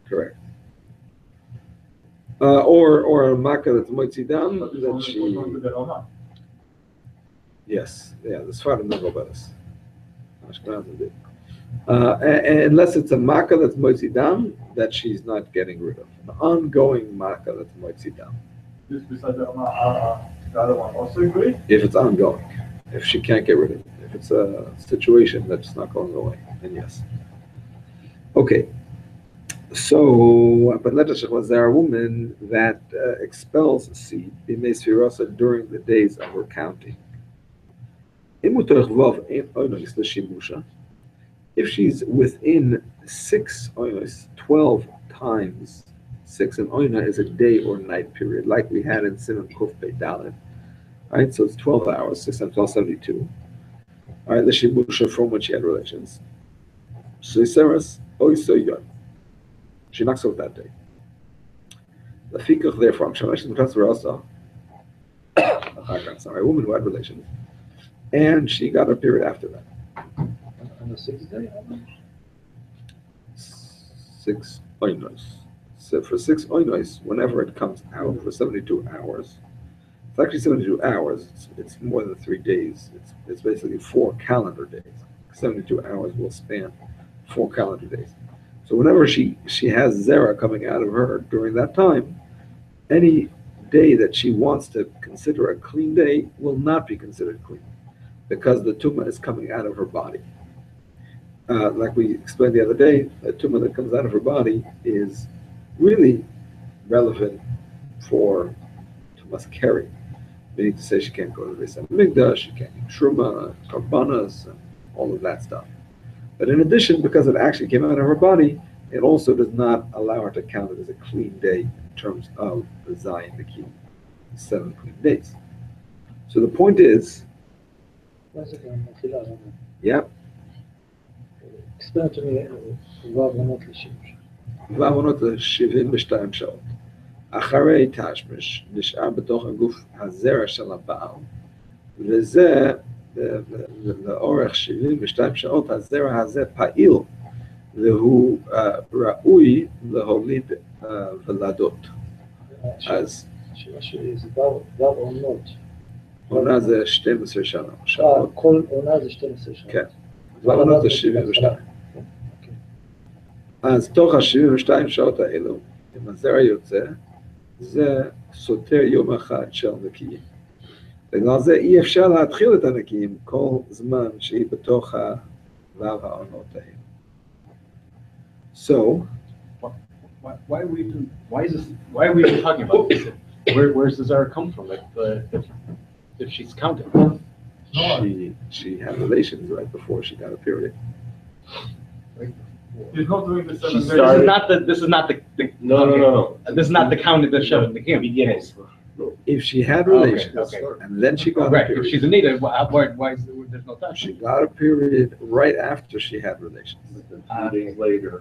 correct. Or a makkah that's moitzi dam But it's that only she. going to the Rama. Yes, yeah, the Sfarim don't go by this. Ashkenazim did. Unless it's a makkah that's moitzi dam that she's not getting rid of. An ongoing makkah that's moitzi dam. This beside the Rama, the other one also agree? If it's ongoing, if she can't get rid of it. If it's a situation that's not going away, then yes. Okay. So, but was there a woman that expels a seed during the days of her counting? If she's within 6 oinos, 12 times 6, and oina is a day or night period, like we had in Siman Kuf Beit Dalet. Right, so it's 12 hours, 6 times 12, 72. All right, l'shimusha from when she had relations. Soiseras oisoyon. She knocks off that day. The fikach, therefore, I'm shamash the transfer also. Sorry, a woman who had relations, and she got her period after that. On the 6th day? 6 oinos. So for 6 oinos, whenever it comes out for 72 hours, it's actually 72 hours. It's more than 3 days. It's basically 4 calendar days. 72 hours will span 4 calendar days. So whenever she has zera coming out of her during that time, any day that she wants to consider a clean day will not be considered clean because the tumah is coming out of her body. Like we explained the other day, the tumah that comes out of her body is really relevant for tumas carry. Meaning to say she can't go to the Niddah, she can't eat truma, karbanas, and all of that stuff. But in addition, because it actually came out of her body, it also does not allow her to count it as a clean day in terms of the Zayin Nekiyim, 7 clean days. So the point is, yeah. Explain to me, Vavonot l'shimush. ועוונות ל-72 שעות. אחרי תשמש נשאר בתוך הגוף הזרע של הבעל, וזה לאורך 72 שעות הזרע הזה פעיל, והוא ראוי להוליד ולדות. אז השאלה שלי זה בעונות. עונה זה 12 שעות. כל עונה זה 12 שעות. כן. ועוונות זה 72. אז תוך ה-72 שעות האלו, אם הזרע יוצא, זה סותר יום אחד של נקיים. בגלל זה אי אפשר להתחיל את הנקיים כל זמן שהיא בתוך הוו העונות האלו. So, why are we even talking about this? Where's the zara come from? If she's counting, she had relations right before she got a period. He's not doing the 7 days. This is not the No. This is not the count of the show in the game. Beginnings. If she had relations, Okay. and then she got a Right. period. If she's a native, why is there's no time? She got a period right after she had relations. 2 days later.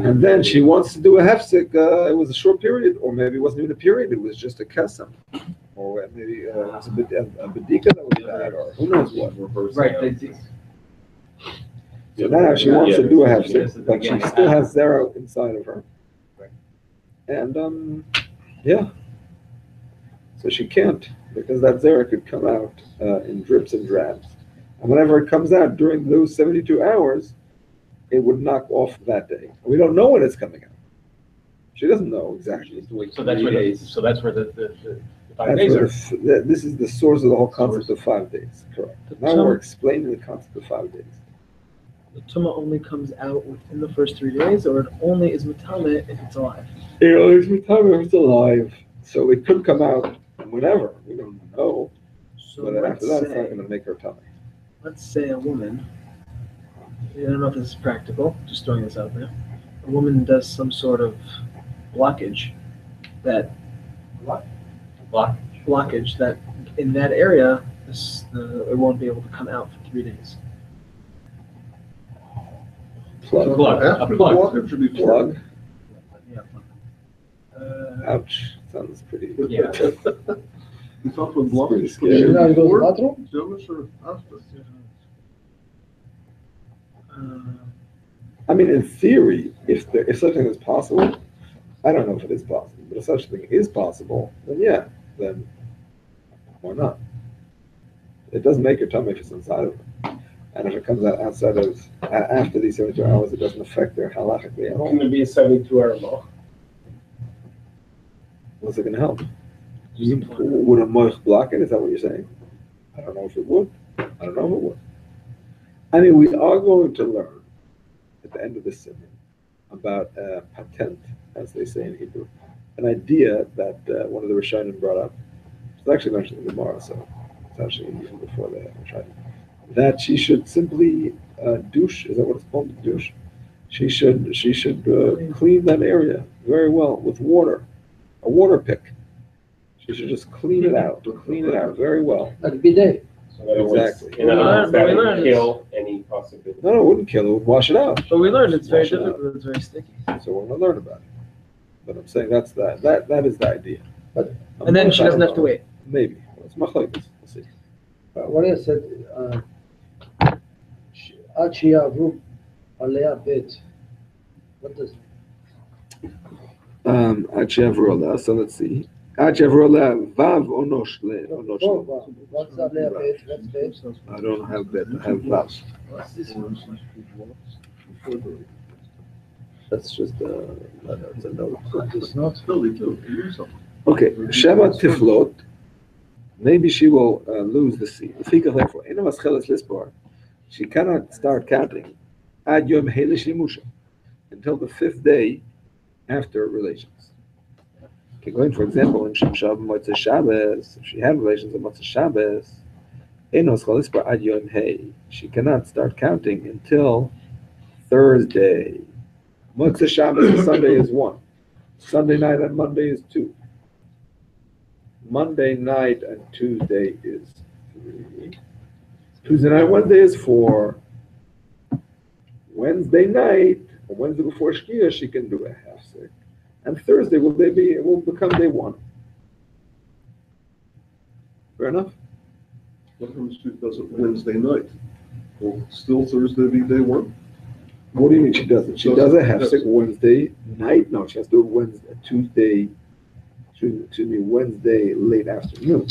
And then she wants to do a hefsek. It was a short period, or maybe it wasn't even a period. It was just a kesem, or maybe it was a bedika that was bad, or who knows what. Right. So now she wants to do a hefsek, Yes, at the but she beginning. still has zero inside of her. Right. And yeah, so she can't because that zera could come out in drips and drabs, and whenever it comes out during those 72 hours. It would knock off that day. We don't know when it's coming out. She doesn't know exactly. So that's where the 5 That's days where are. this is the source of the whole concept of 5 days. Correct. Now we're explaining the concept of 5 days. The tumah only comes out within the first 3 days, or it only is matame if it's alive? It's time if it's alive. So it could come out whenever. We don't know. So But after that, it's not going to make her tummy. let's say a woman, I don't know if this is practical, just throwing this out there. A woman does some sort of blockage that blockage that in that area it won't be able to come out for 3 days. Plug. After the plug. blockage should be Plug. Yeah. Ouch. Sounds pretty. Yeah. You thought when blockage It's pretty Now was you go to the before, bathroom? Jewish or after? I mean, in theory, if such a thing is possible, I don't know if it is possible, but if such a thing is possible, then yeah, then why not? It doesn't make your tummy if it's inside of it. And if it comes out outside of, after these 72 hours, it doesn't affect their halachically at all. Can it be a 72-hour law? What's it going to help? Would a moich block it? Is that what you're saying? I don't know if it would. I don't know if it would. I mean, we are going to learn at the end of this Siman about patent, as they say in Hebrew, an idea that one of the Rishonim brought up. It's actually mentioned in the Gemara, so it's actually even before the Rishonim. That she should simply douche. Is that what it's called? Douche. She should clean that area very well with water, a water pick. She should just clean it out very well. Like bidet. So in other words, Exactly. in other words, that We would learned kill any possibility. No, it wouldn't kill it. It would wash it out. But we learned it's very Wash it out. difficult, it's very sticky. So we're going to learn about it. But I'm saying that is the idea. But And then she doesn't have to wait. Maybe. It's machlokes. We'll see. What I said, עד שיעברו עליה בית. What does? עד שיעברו עליה, so let's see. עד שיעברו עליה וו או נוש. What's עליה בית? What's beit? I don't have bet, I have vav. What's this one? That's just it's a note. It's not. Okay, Sheva Tiflot. Maybe she will lose the seed. Therefore, she cannot start counting ad yom musha until the 5th day after relations. Okay, going for example, in Shem Shav Motzei Shabbos, if she had relations on Motzei Shabbos, enos chalispa ad yom hey. She cannot start counting until Thursday. Motzei Shabbos and Sunday is 1. Sunday night and Monday is 2. Monday night and Tuesday is 3. Tuesday night, Wednesday is 4. Wednesday night, or Wednesday before Shkia, she can do a half sick. And Thursday it will become day 1. Fair enough? What happens if she does it Wednesday night? Will still Thursday be day 1? What do you mean she doesn't? She does a half sick Wednesday night? No, she has to do it Wednesday late afternoon.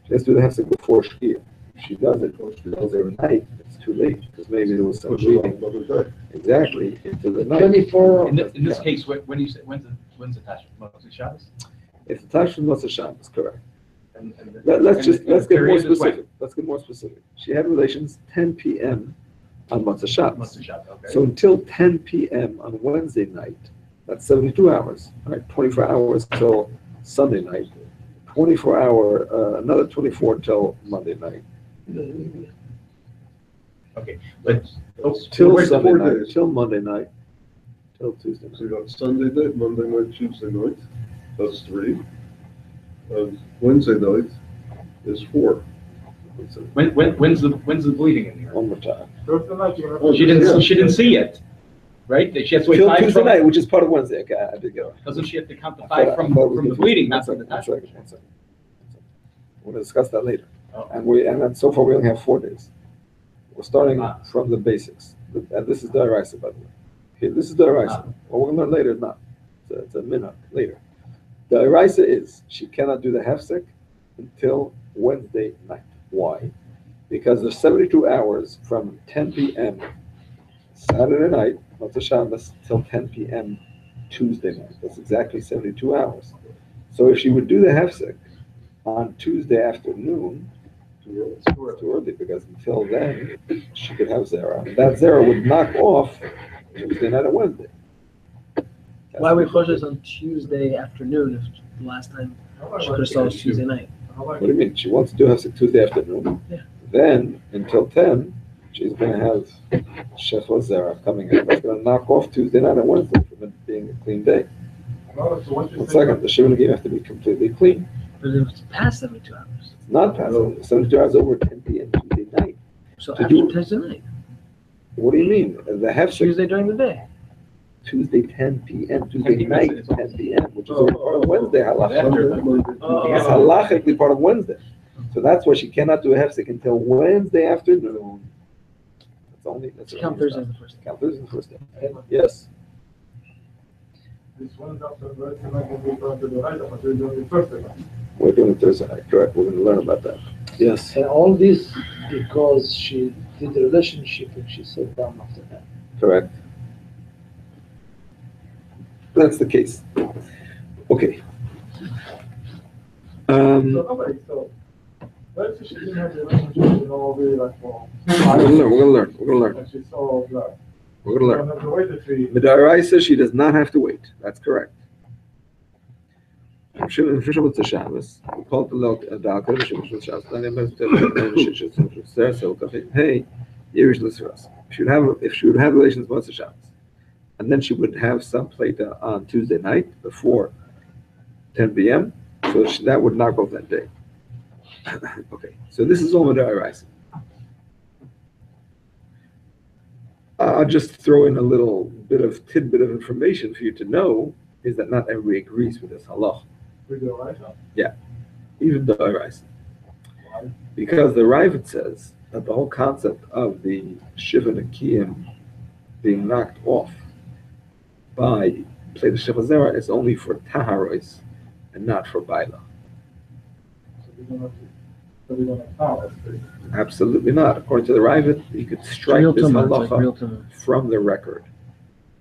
She has to do the half sick before Shkia. If she does it every night, it's too late, because maybe there was some bleeding. Exactly, into the night. 24. In this case, when you say, when's the Tashma? Motzei Shabbos? If the Tashma Motzei Shabbos, correct. And Let's get more period is when? specific. Let's get more specific. She had relations 10 p.m. on Motzei Shabbos. Motzei Shabbos, okay. So until 10 p.m. on Wednesday night, that's 72 hours. All right, 24 hours till Sunday night. another 24 till Monday night. Okay, but Till where's the Sunday 4 night, days? till Monday night, till Tuesday So night. you got Sunday night, Monday night, Tuesday night, that's 3. And Wednesday night is 4. when's the bleeding in here? One more time. Thursday night, you have Oh, to- She didn't see it, right? She has to wait Till 5 Tuesday from, night, which is part of Wednesday. Okay, I did get it. doesn't she have to count the I 5 thought from we the did- bleeding, one not from the second, Tashma? one second. We're going to discuss that later. Oh. And then so far we only have 4 days. We're starting Ah. from the basics. And this is the Araisa, by the way. Okay, this is the Araisa. What we're going to learn later is not. It's a minhag later. The Araisa is she cannot do the half-sick until Wednesday night. Why? Because there's 72 hours from 10 p.m. Saturday night, Motzei Shabbos, till 10 p.m. Tuesday night. That's exactly 72 hours. So if she would do the half-sick on Tuesday afternoon, it's too early, because until then she could have zera. And that zera would knock off Tuesday night and Wednesday. Why we choshes on Tuesday afternoon if the last time she could have saw us Tuesday night? What do you mean? She wants to do half-sick Tuesday afternoon. Yeah. Then until 10, she's going to have shechol zera coming in. That's going to knock off Tuesday night and Wednesday from it being a clean day. No, so what you One say- second, the Shiva Nekiyim have to be completely clean. But it's past 72 hours. It's not past 72 hours over 10 p.m. Tuesday night. So To after do- Tuesday night, What do you mean? The half-sick Tuesday during the day. Tuesday 10 p.m. Tuesday 10 p.m. night It's also- 10 p.m. which is part of Wednesday. Monday, Halachically. Oh. It's halachically part of Wednesday. So that's why she cannot do a hefsek until Wednesday afternoon. That's Count Thursday as the first day. Count Thursday as the first day. Yes. This one after the right, and I can be going to the right, but we're doing the first day. We're doing it Thursday night, correct. We're going to learn about that. Yes. And all this because she did the relationship and she sat down after that. Correct. That's the case. Okay. So let's say she didn't have the relationship, really like for. We're going to learn. And she saw blood. We're going to Don't learn. have to wait the 3. Midaraisa, she does not have to wait. That's correct. Official with the Shabbos. We call it the Dalka, the Shabbos. Hey, if she would have relations once a Shabbos, and then she would have some plata on Tuesday night before 10 p.m., so that would knock off that day. Okay, so this is all Midaraisa. I'll just throw in a little bit of tidbit of information for you to know is that not everybody agrees with this halach. With the right? Yeah, even the Oraisa. Because the Ravid says that the whole concept of the Shiva Nekiyim being knocked off by play the Shiva Zera is only for Taharos and not for Baila. So we're gonna count. Absolutely not. According to the Ravid, you could strike Real this tumor, it's like halacha real tumor. from the record.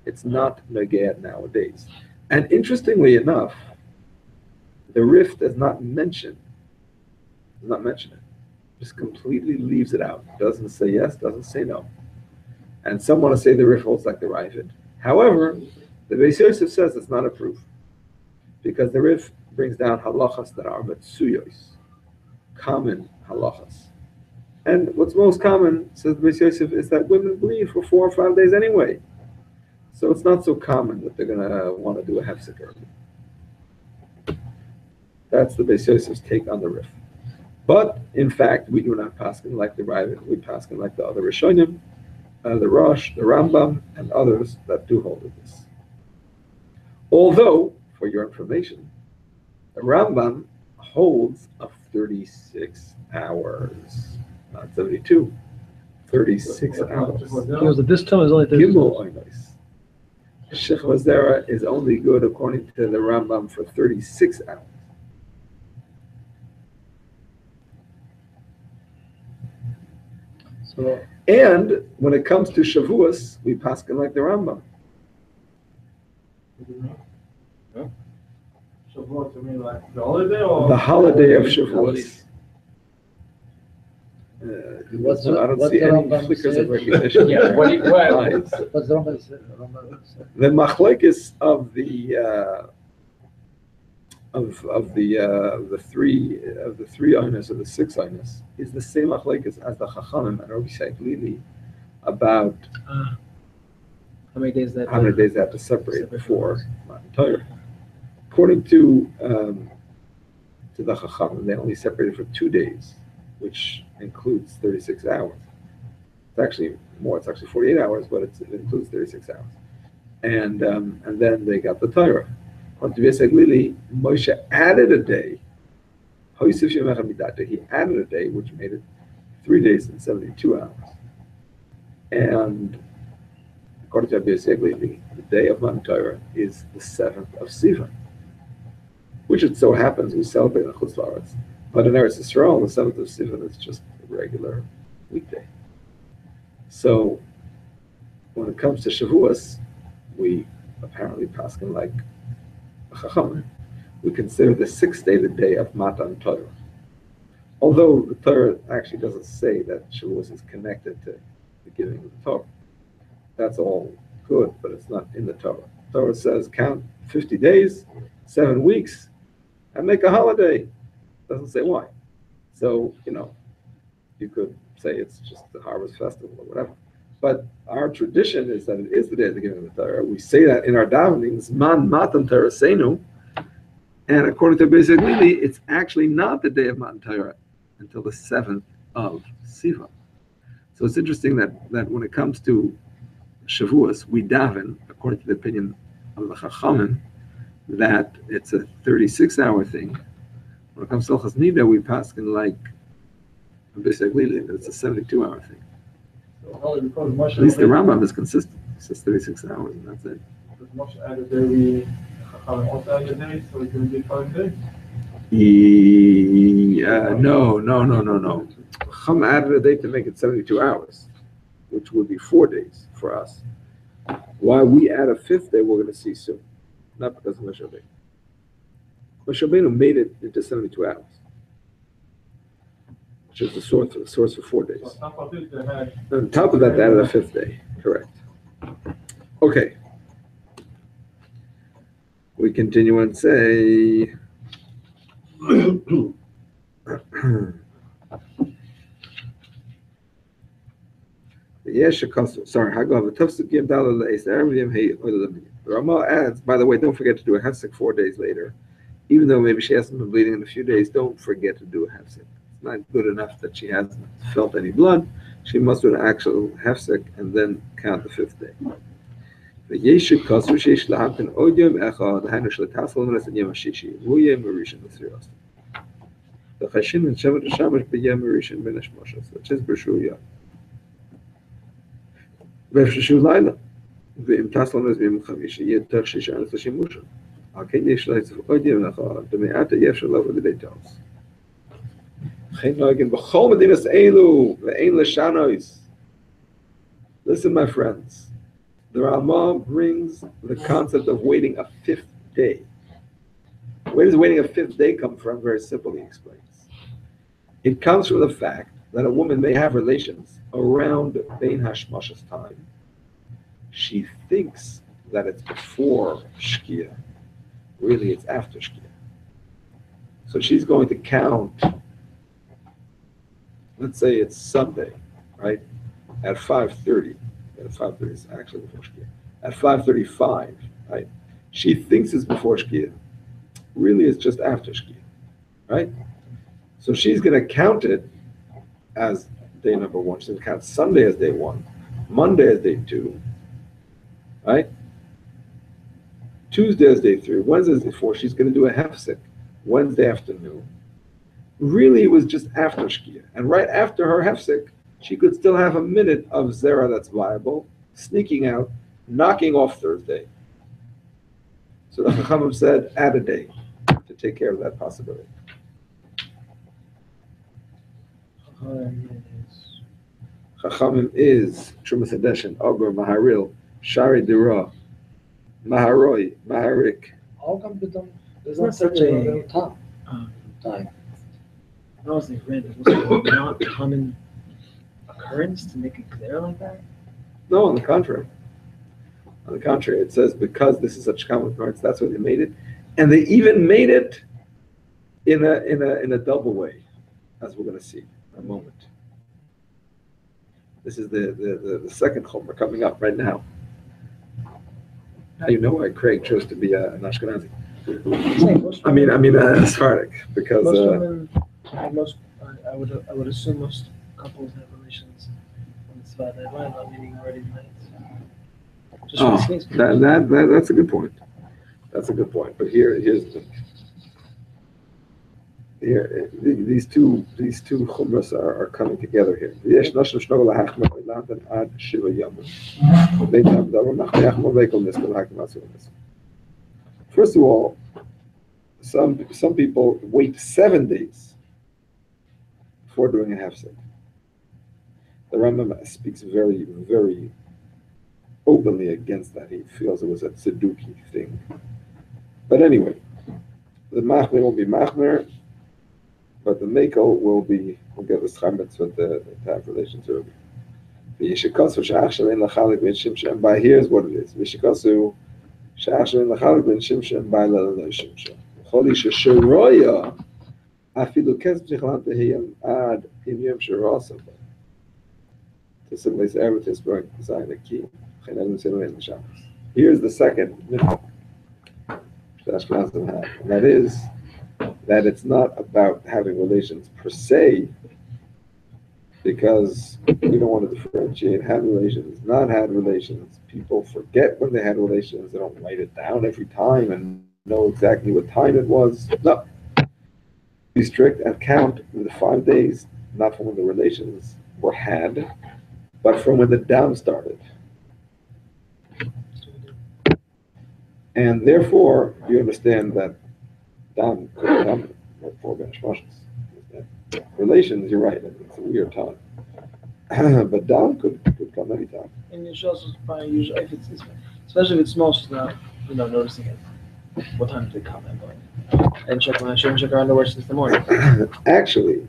It's not Neged nowadays. And interestingly enough, the Rif does not mention it. Just completely leaves it out. Doesn't say yes, doesn't say no. And some want to say the Rif holds like the Ravid. However, the Beis Yosef says it's not a proof. Because the Rif brings down halachas that are matsuyos, common halachas. And what's most common, says the Beis Yosef, is that women bleed for 4 or 5 days anyway. So it's not so common that they're going to want to do a hefsek early. That's the Beis Yosef's take on the Rif. But, in fact, we do not paskin like the Ravid. We paskin like the other Rishonim, the Rosh, the Rambam, and others that do hold with this. Although, for your information, the Rambam holds of 36 hours, not 72. 36 hours. He goes, that this tumor is only 30 Gimel Oinos. Shechva Zera is only good, according to the Rambam, for 36 hours. So, And when it comes to Shavuos, we paskin like the Rambam. Shavuot, you mean like the holiday or? The holiday of Shavuos. What's I don't the see any Rambam flickers say? of recognition. Yeah, what do you, Lines. what's the Rambam say? Rambam say? The machlekes of the three oinus or the 6 oinus is the same machlekes as the Chachamim and Rabbi Shaik about How many days that? how many days they have to separate before Matan Torah. According to the Chachamim, they only separated for 2 days, which includes 36 hours. It's actually more. It's actually 48 hours, but it includes 36 hours. And then they got the Torah. On Lili, Moshe added a day. He added a day, which made it 3 days and 72 hours. And according to Rabbi Lili, the day of Matan Torah is the 7th of Sivan, which it so happens we celebrate in Chutz La'aretz. But in Eretz Yisrael, the 7th of Sivan is just a regular weekday. So when it comes to Shavuos, we apparently paskin like Chachamim. We consider the 6th day the day of Matan Torah. Although the Torah actually doesn't say that Shavuos is connected to the giving of the Torah. That's all good, but it's not in the Torah. The Torah says count 50 days, 7 weeks, and make a holiday. Doesn't say why. So, you could say it's just the harvest festival or whatever. But our tradition is that it is the day of the giving of the Torah. We say that in our davenings, Man Matan Torah Seinu. And according to Beis Lili, it's actually not the day of Matan Torah until the 7th of Sivan. So it's interesting that when it comes to Shavuos, we daven, according to the opinion of the Chachamim, that it's a 36-hour thing. When it comes to Hilchos Niddah, we paskin like Beis Lili, that it's a 72-hour thing. Only because Moshe. At least the Rambam is consistent. It says 36 hours, and that's it. Because Moshe added daily, Chachamim also added days, so it can be 5 days. No. Chum added a day to make it 72 hours, which would be 4 days for us. Why we add a 5th day, we're going to see soon. Not because of Moshe Rabbeinu. Moshe Rabbeinu made it into 72 hours, which is the source for 4 days. So on top of it, they had. On top of that, they added a 5th day. Correct. Okay. We continue and say. Sorry, the Ramah adds, by the way, don't forget to do a hefsek 4 days later. Even though maybe she hasn't been bleeding in a few days, don't forget to do a hefsek. It's not good enough that she hasn't felt any blood. She must do an actual hefsek and then count the 5th day. ואם טס לנו ביום חמישי, יהיה תוך 6 מושל. על כן יש להצטרף עוד יום אחד, במעט היפר לו ולידי טוס. וכן נוהגים בכל מדינות אלו, ואין לשנוס. Listen, my friends, the Ramah brings the concept of waiting a 5th day. Where does waiting a 5th day come from? Very simple, he explains. It comes from the fact that a woman may have relations around Bein Hashmash's time. She thinks that it's before Shkia. Really, it's after Shkia. So she's going to count, let's say it's Sunday, right? At 5:30. At 5:30 is actually before Shkia. At 5:35, right? She thinks it's before Shkia. Really, it's just after Shkia, right? So she's going to count it as day number 1. She's going to count Sunday as day 1, Monday as day 2, right? Tuesday is day 3, Wednesday is day 4. She's going to do a hefsek Wednesday afternoon. Really, it was just after Shkia. And right after her hefsek, she could still have a minute of zera that's viable, sneaking out, knocking off Thursday. So the Chachamim said, add a day to take care of that possibility. Chachamim is Trumas Hadeshin, Ober, Maharil, Shari Dira, Maharoi, Maharik. There's not such a time. I was like, read it was not a common occurrence to make it clear like that. No, on the contrary. On the contrary, it says because this is such common occurrence, that's why they made it, and they even made it in a double way, as we're going to see in a moment. This is the second chomer coming up right now. Now you know why Craig chose to be an Ashkenazi. I mean a Sephardic, because most women, I would assume most couples have relations on the Friday night, not meaning already nights. That's a good point. That's a good point. But here's the thing. Here, these two chumras are coming together here. First of all, some people wait 7 days before doing a hefsek. The Rambam speaks very, very openly against that. He feels it was a tzeduki thing. But anyway, the machmer will be machmer, but the Mekel will get the schambets with the have relations early. And by here's what it is. Vishikasu sha'achshavin l'chalik ben shimshon by l'lo shimshon. Choli shesheroya afilu kesv tichlan tehiyam ad im yom sherosa. To symbolize everything sprung design Nekiyim. Here's the second minhag that Ashkenazim have, and that is that it's not about having relations per se, because we don't want to differentiate had relations, not had relations. People forget when they had relations. They don't write it down every time and know exactly what time it was. No. Be strict and count the 5 days, not from when the relations were had, but from when the dam started. And therefore, you understand that dam could come before Ben Shmoshes. Relations, you're right, it's a weird time. But dam could come anytime. And you should also probably usually, if it's, especially if it's small, she's not, noticing it. What time did it come? And check my, she didn't check her underwear since the morning. Actually,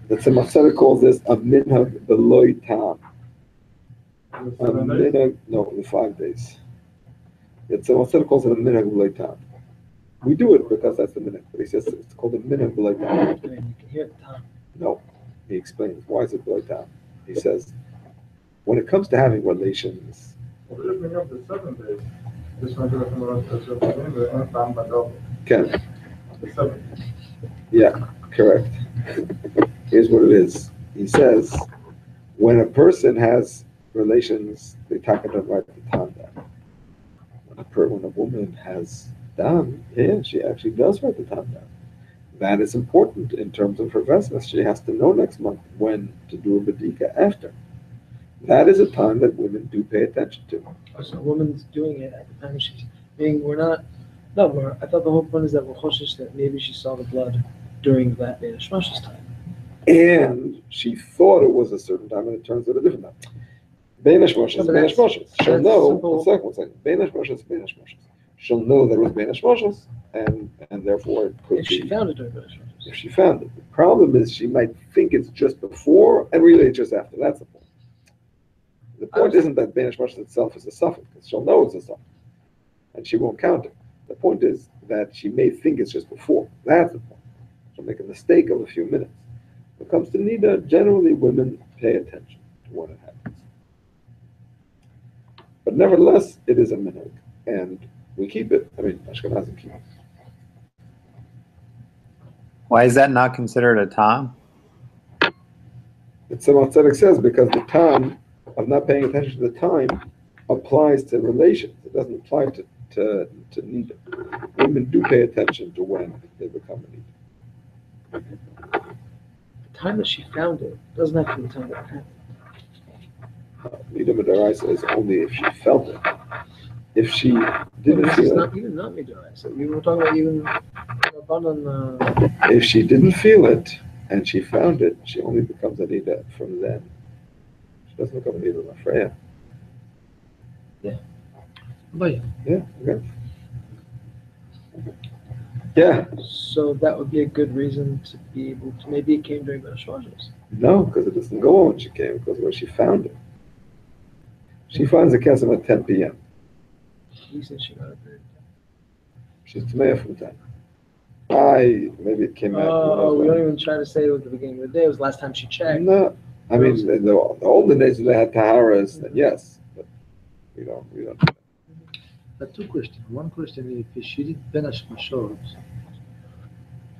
the Tzemach Tzedek calls this a minhag beloy tam. A minhag, no, the 5 days. The Tzemach Tzedek calls it a minhag beloy tam. We do it because that's the minhag, but he says it's called a minhag beloy tam. I mean, you can hear the time. No, he explains why is it beloy tam. He says when it comes to having relations, Opening up the 7 days. This one goes from the Ken, the 7. yeah, correct. Here's what it is. He says, when a person has relations, they talk about write the time down. When a woman has done, yeah, she actually does write the time down. That is important in terms of her vestments. She has to know next month when to do a bedika after. That is a time that women do pay attention to. So a woman's doing it at the time she's being, I thought the whole point is that we're cautious that maybe she saw the blood during that Bein Hashmash's time. And she thought it was a certain time, and it turns out a different time. Bein Hashmashos is Bein Hashmashos. She'll know, one second. Bein Hashmashos is Bein Hashmashos. She'll know that it was Bein Hashmashos, and therefore it could If be. she found it during Bein Hashmash's. If she found it. The problem is she might think it's just before, and really it's just after. That's the point. The point isn't that Bein Hashmashos itself is a suffix, because she'll know it's a suffix, and she won't count it. The point is that she may think it's just before. That's the point. She'll make a mistake of a few minutes. When it comes to Niddah, generally women pay attention to when it happens. But nevertheless, it is a minhag, and we keep it. I mean, Ashkenazim keep it. Why is that not considered a time? It's Tzemach Tzedek says because the time of not paying attention to the time applies to relations. It doesn't apply to Niddah. Women do pay attention to when they become a Niddah. The time that she found it doesn't have to be the time that it happened. Niddah Midaraisa is only if she felt it. If she didn't This is feel it, not even not Midaraisa. So we were talking about even Rabbanan. if she didn't feel it and she found it, she only becomes a Niddah from then. She doesn't become a Niddah Mafreya. But Yeah, okay. Yeah, So that would be a good reason to be able to. Maybe it came during Bein Hashmash's. no, because it doesn't go on when she came, because where she found it. She finds the kesem at 10 p.m. He said she got it there. She's Tmeya from 10. Maybe it came out. Oh, we don't even try to say it was the beginning of the day. It was the last time she checked. No, I mean, the olden days they had taharas, then yes, but we don't. But two questions. One question is if she did Bein Hashmashot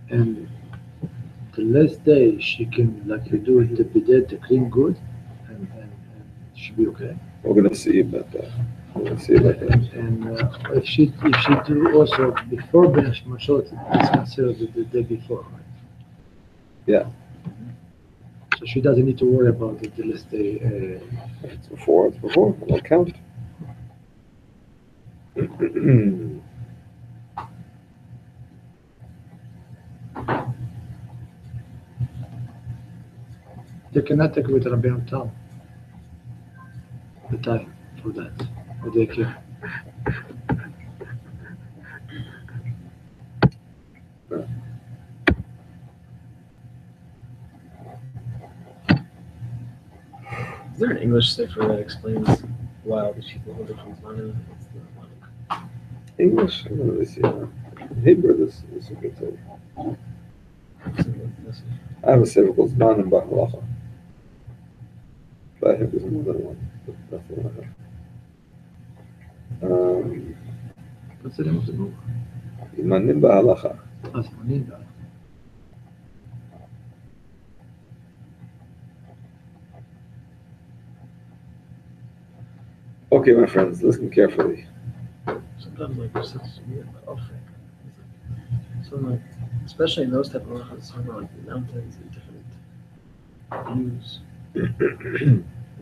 and the last day she can like you do it the bidet to clean good and she'll be okay. We're gonna see about that. And if she do also before Bein Hashmashot, it's considered the day before, right? Yeah. So she doesn't need to worry about it the last day. If it's before, it's before. I'll count it. They cannot take with Rabbeinu Tam the time for that, or they can. Is there an English cipher that explains why all these people hold different money? English, I don't really see that. Hebrew, this is a good thing. I have a sefer called Zman and Bachalacha. But I think there's more than one, but that's the one I have. What's the name of the book? Zmanim Ba'alacha. Niddah. Okay, my friends, listen carefully. Sometimes like there's such weird offering. So like, especially in those type of lachas, like the mountains and different views.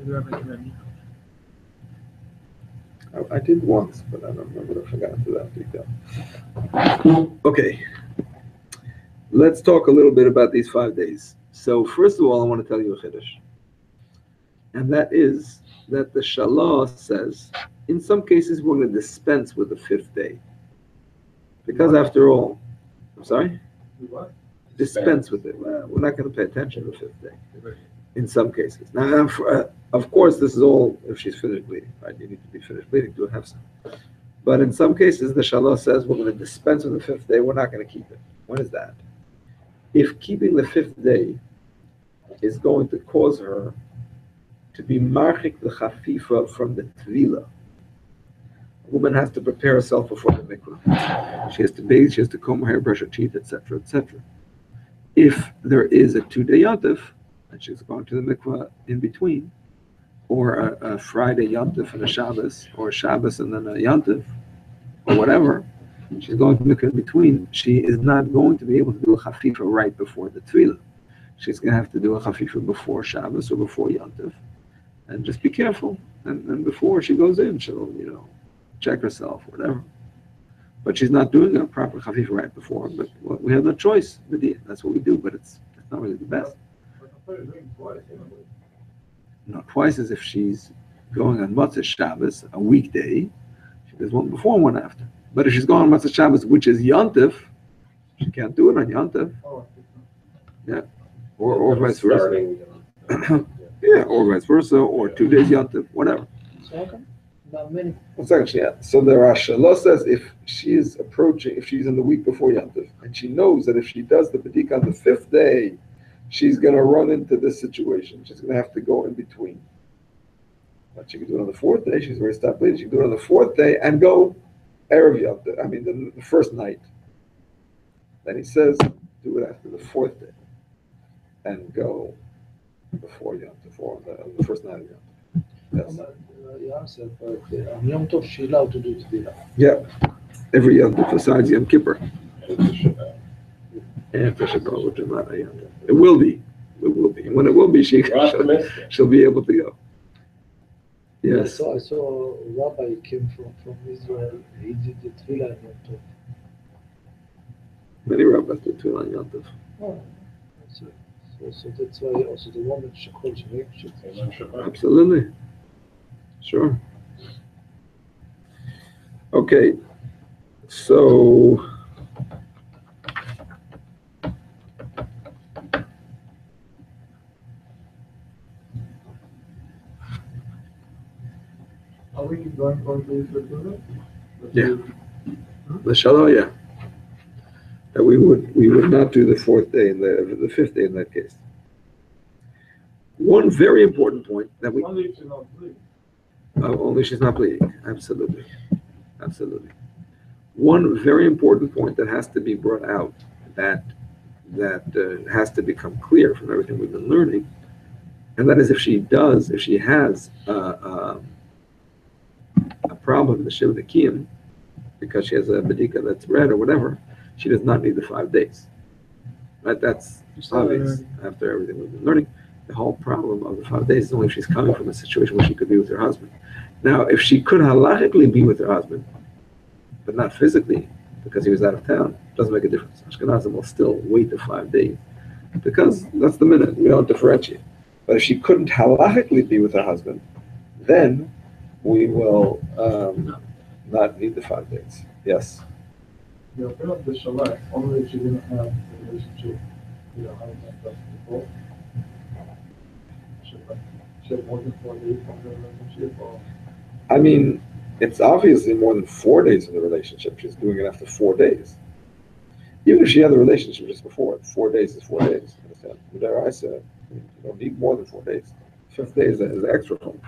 The rabbi can have I did once, but I don't remember if I got into that detail. Okay. Let's talk a little bit about these 5 days. So first of all, I want to tell you a chiddush. And that is that the Shalah says, in some cases, we're going to dispense with the 5th day. Because after all, I'm sorry? Dispense with it. Well, we're not going to pay attention to the 5th day. In some cases. Now, of course, this is all if she's finished bleeding, right? You need to be finished bleeding to have some. But in some cases, the Shalah says we're going to dispense with the 5th day. We're not going to keep it. When is that? If keeping the 5th day is going to cause her to be marchik the chafifa from the tvila. A woman has to prepare herself before the mikvah. She has to bathe, she has to comb her hair, brush her teeth, etc., etc. If there is a 2-day yontif, and she's going to the mikvah in between, or a Friday yontif and a Shabbos, or a Shabbos and then a yontif, or whatever, she's going to mikvah in between, she is not going to be able to do a chafifa right before the tvila. She's going to have to do a chafifa before Shabbos or before yontif. And just be careful. And before she goes in, she'll, check herself, whatever. But she's not doing a proper chafifa right before. But we have no choice. That's what we do, but it's not really the best. Not twice as if she's going on Matzah Shabbos, a weekday. She does one before and one after. But if she's going on Matzah Shabbos, which is Yontif, she can't do it on Yontif. Yeah. Or vice versa. Yeah, or vice versa, or 2 days Yontif, whatever. One second, yeah. So the Rashalah says if she is approaching, if she's in the week before Yontif, and she knows that if she does the B'dika on the 5th day, she's going to run into this situation. She's going to have to go in between. But she can do it on the 4th day. She's already stopped bleeding. She can do it on the 4th day and go Erev Yontif. I mean, the first night. Then he says, do it after the 4th day and go before Yontif, or the first night of Yontif. Yes. You answered, but on Yom Tov, she's allowed to do Tefillah. Yeah, every Yontif besides Yom Kippur. And for Shabbat, which is not a Yontif. It will be. And when it will be, she'll be able to go. Yes. I saw a rabbi came from Israel. He did the Tefillah on Yom Tov. Many rabbis do Tefillah on Yontif. Oh, so that's why also the woman should call Absolutely. Sure. Okay. So Are we going to Israel? Yeah. The Shalom, yeah. That we would not do the 4th day and the 5th day in that case. One very important point that we Only if she's not bleeding. only she's not bleeding. Absolutely. One very important point that has to be brought out that has to become clear from everything we've been learning, and that is if she has a problem in the Shiva Nekiyim because she has a B'dika that's red or whatever, she does not need the 5 days. Right? That's obvious after everything we've been learning. The whole problem of the 5 days is only if she's coming from a situation where she could be with her husband. Now, if she could halachically be with her husband, but not physically, because he was out of town, it doesn't make a difference. Ashkenazim will still wait the 5 days, because that's the minute. We don't differentiate. But if she couldn't halachically be with her husband, then we will not need the 5 days. Yes? The opinion of the Shalai, only if she didn't have a relationship with her husband before. She had more than 4 days from the relationship, or I mean, it's obviously more than 4 days in the relationship. She's doing it after 4 days. Even if she had the relationship just before, 4 days is 4 days. Understand? Whatever I said, you don't need more than 4 days. 5th day is an extra one.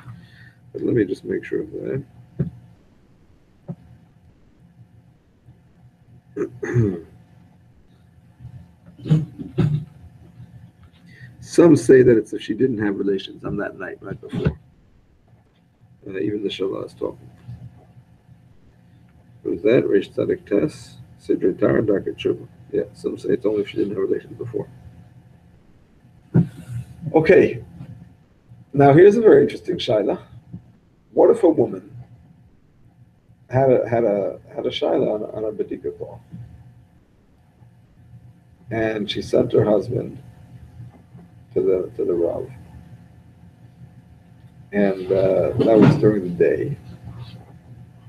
But let me just make sure of that. Some say that it's if she didn't have relations on that night right before. Even the Shalah is talking. What is that? Rish Tzadik Tess, Sidra Tara, Darket Shubha. Yeah, some say it's only if she didn't have relations before. Okay. Now, here's a very interesting shaila. What if a woman had a shaila on a bedika call, and she sent her husband to the Rav, and that was during the day.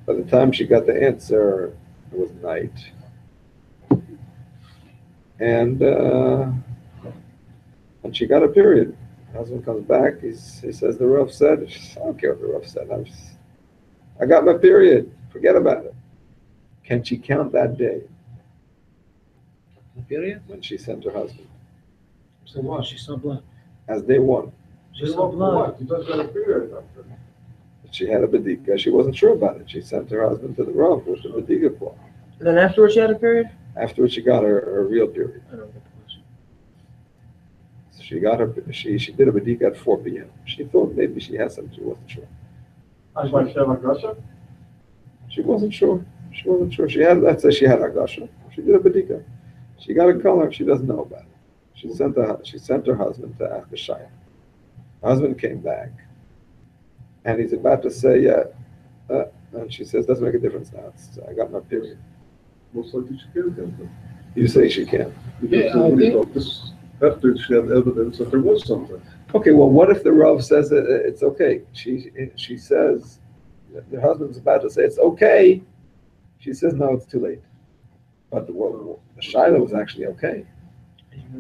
By the time she got the answer, it was night, and she got a period. The husband comes back. He says the Rav said. She says, I don't care what the Rav said. I got my period. Forget about it. Can she count that day? The period? When she sent her husband So what? She saw blood. as day one. She saw blood. You just got a period after. She had a bedika. She wasn't sure about it. She sent her husband to the Rav with the bedika call. And then afterwards she had a period? Afterwards, she got her real period. I don't get the question. So she got her. She did a bedika at 4 p.m. She thought maybe she had something. She wasn't sure. And why she have a grasha? She wasn't sure. She wasn't sure. She had. Let's say she had agasha. She did a bedika. She got a color. She doesn't know about it. She sent her husband to ask the shayla. Her husband came back, and he's about to say, yeah. And she says, doesn't make a difference now. I got my period. Most likely she can't count them. You say she can. Because this, after she had evidence that there was something. Okay, well, what if the Rav says it's okay? She says, the husband's about to say it's okay. She says, no, it's too late. But the shaila was actually okay.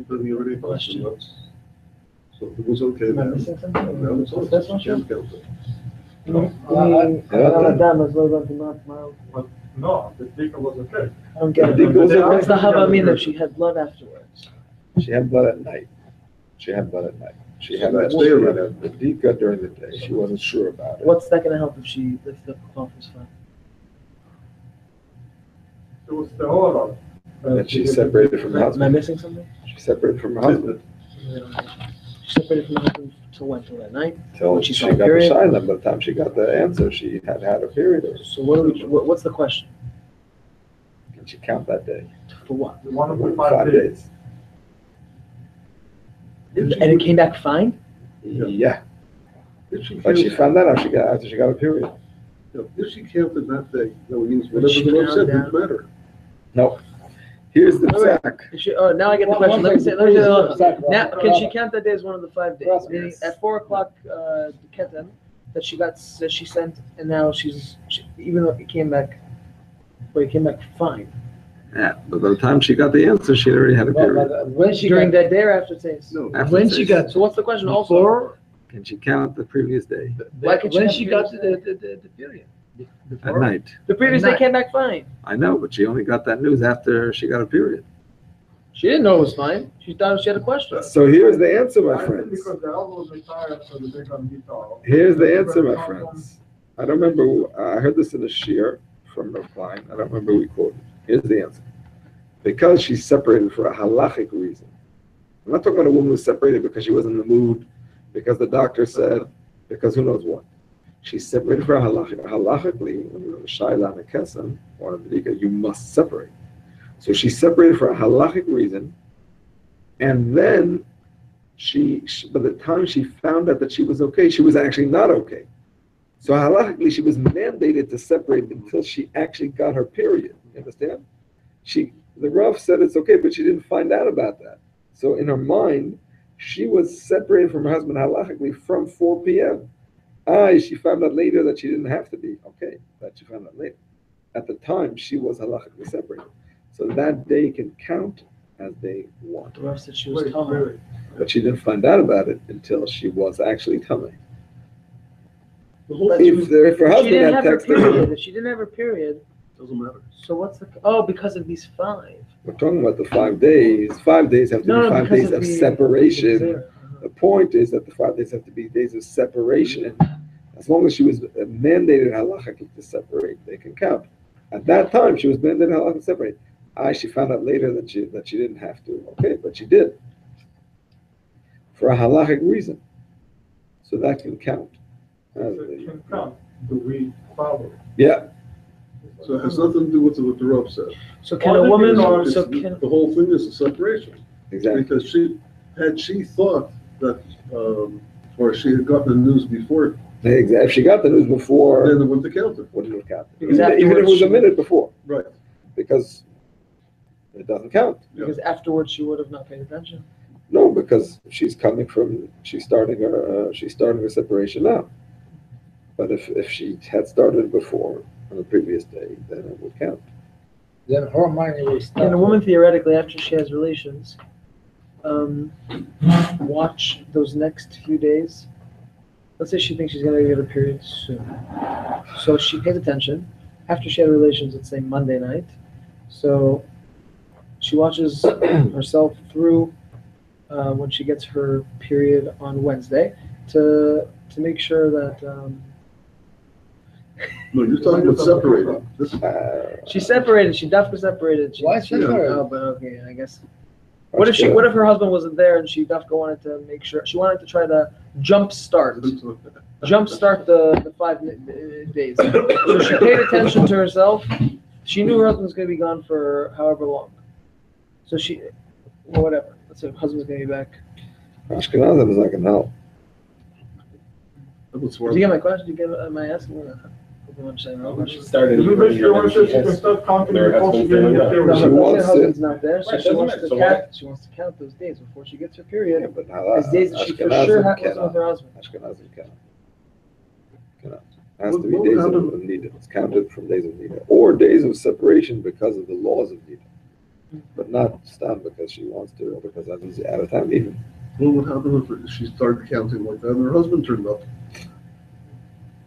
Then he already question us. So it was okay. Am I Now missing something? now it's okay. That's not She can't count it. No, the dika was okay. I don't get it. The dika was okay. What's the hava mean that she had blood afterwards? She had blood at night. She had a Next day already. bedika during the day. She wasn't sure about it. What's that going to help if she lifted up the cloth was fine? It was the whole And she separated from her Am I husband. missing something? She separated from her husband She separated from her husband till when? Till that night? till When she she got saw the a period? shaila. By the time she got the answer, she had a period. So what's the question? Can she count that day? For what? The one of the 5 days. And it came back fine? Yeah, If she but she counted, found that out after she got a period. if she counted that day, that means When whatever she the Rav found said out. didn't matter. No. Here's the Wait, wait. psak. Oh, now I get the question. Let me say now, can she count that day as one of the 5 days? Meaning Yes. at 4 o'clock, the keten that she sent, and now even though it came back fine. Yeah, but by the time she got the answer, she already had a period. When she During got, that day or after taste? No. After when the she taste. got, So what's the question also? before, Can she count the previous day Why could she when have she periods got the period. at Before, night? The previous At day night. came back fine. I know, but she only got that news after she got a period. She didn't know it was fine. She thought she had a question. So here's the answer, my I think friends. because the elbow was retired, so the dika can be tall. Here's the answer, my friends. I don't remember, I heard this in a shir from Rav Klein. I don't remember who we quoted. Here's the answer. Because she's separated for a halachic reason. I'm not talking about a woman who's separated because she was in the mood, because the doctor said, because who knows what. She's separated for a halachic. Halachically, when you have a shayla and a kesem, or a bedika, you must separate. So she's separated for a halachic reason, and then by the time she found out that she was okay, she was actually not okay. So halachically, she was mandated to separate until she actually got her period. You understand? The Rav said it's okay, but she didn't find out about that. So in her mind, she was separated from her husband halachically from 4 p.m. She found out later that she didn't have to be. Okay, that she found out later. At the time, she was halachically separated. So that day can count as day one. The Rav said she was Wait, tall. wait. But she didn't find out about it until she was actually coming. But If her she husband didn't had have her texted period. her, If she didn't have her period, Doesn't matter. so what's the? Because of these 5. we're talking about the 5 days. 5 days have to be 5 because days of the separation. The point is that the 5 days have to be days of separation. As long as she was mandated halachically to separate, they can count. At that time, she was mandated halachically to separate. She found out later that she didn't have to. Okay, but she did for a halachic reason, so that can count. So it can count. Do we follow? Yeah, So it has nothing to do with what the Rav said. So can All a the woman? people So It's- can The whole thing is a separation. exactly. Because she thought that Or she had gotten the news before, If she got the news before, then it wouldn't have counted. wouldn't have counted. Because Even if it afterwards was she a minute before, Right. because it doesn't count. Because afterwards she would have not paid attention. No, because she's starting her separation now. But if she had started before on the previous day, then it would count. Then her money will stop. And a woman theoretically, after she has relations, watch those next few days. Let's say she thinks she's gonna get her period soon. So she pays attention. After she had relations, let's say Monday night. So she watches herself through when she gets her period on Wednesday to make sure that No, you're talking about separating. This, she's separated. She definitely separated. Why separated? Oh, but okay, I guess. What if her husband wasn't there and she definitely wanted to make sure she wanted to try to jumpstart the 5 days. So she paid attention to herself. She knew her husband was going to be gone for however long. So whatever. Let's say her husband's going to be back. Ashkenazim is not going to help. that was Do you get my question? Am I asking? She started. Does it make you want to she can start counting Her before she husband's gets doing her that. period? No, She but let's wants say her to- husband's not there, so Right, she doesn't wants matter. to So count. She wants to count those days before she gets her period. Yeah, but now As days that she for Ashkenazim sure had cannot. with her husband. Ashkenazim cannot. It has to be days of Niddah. It's counted from days of Niddah. Or days of separation because of the laws of Niddah. But not stam because she wants to, or because that is out of time even. what would happen if she started counting like that and her husband turned up?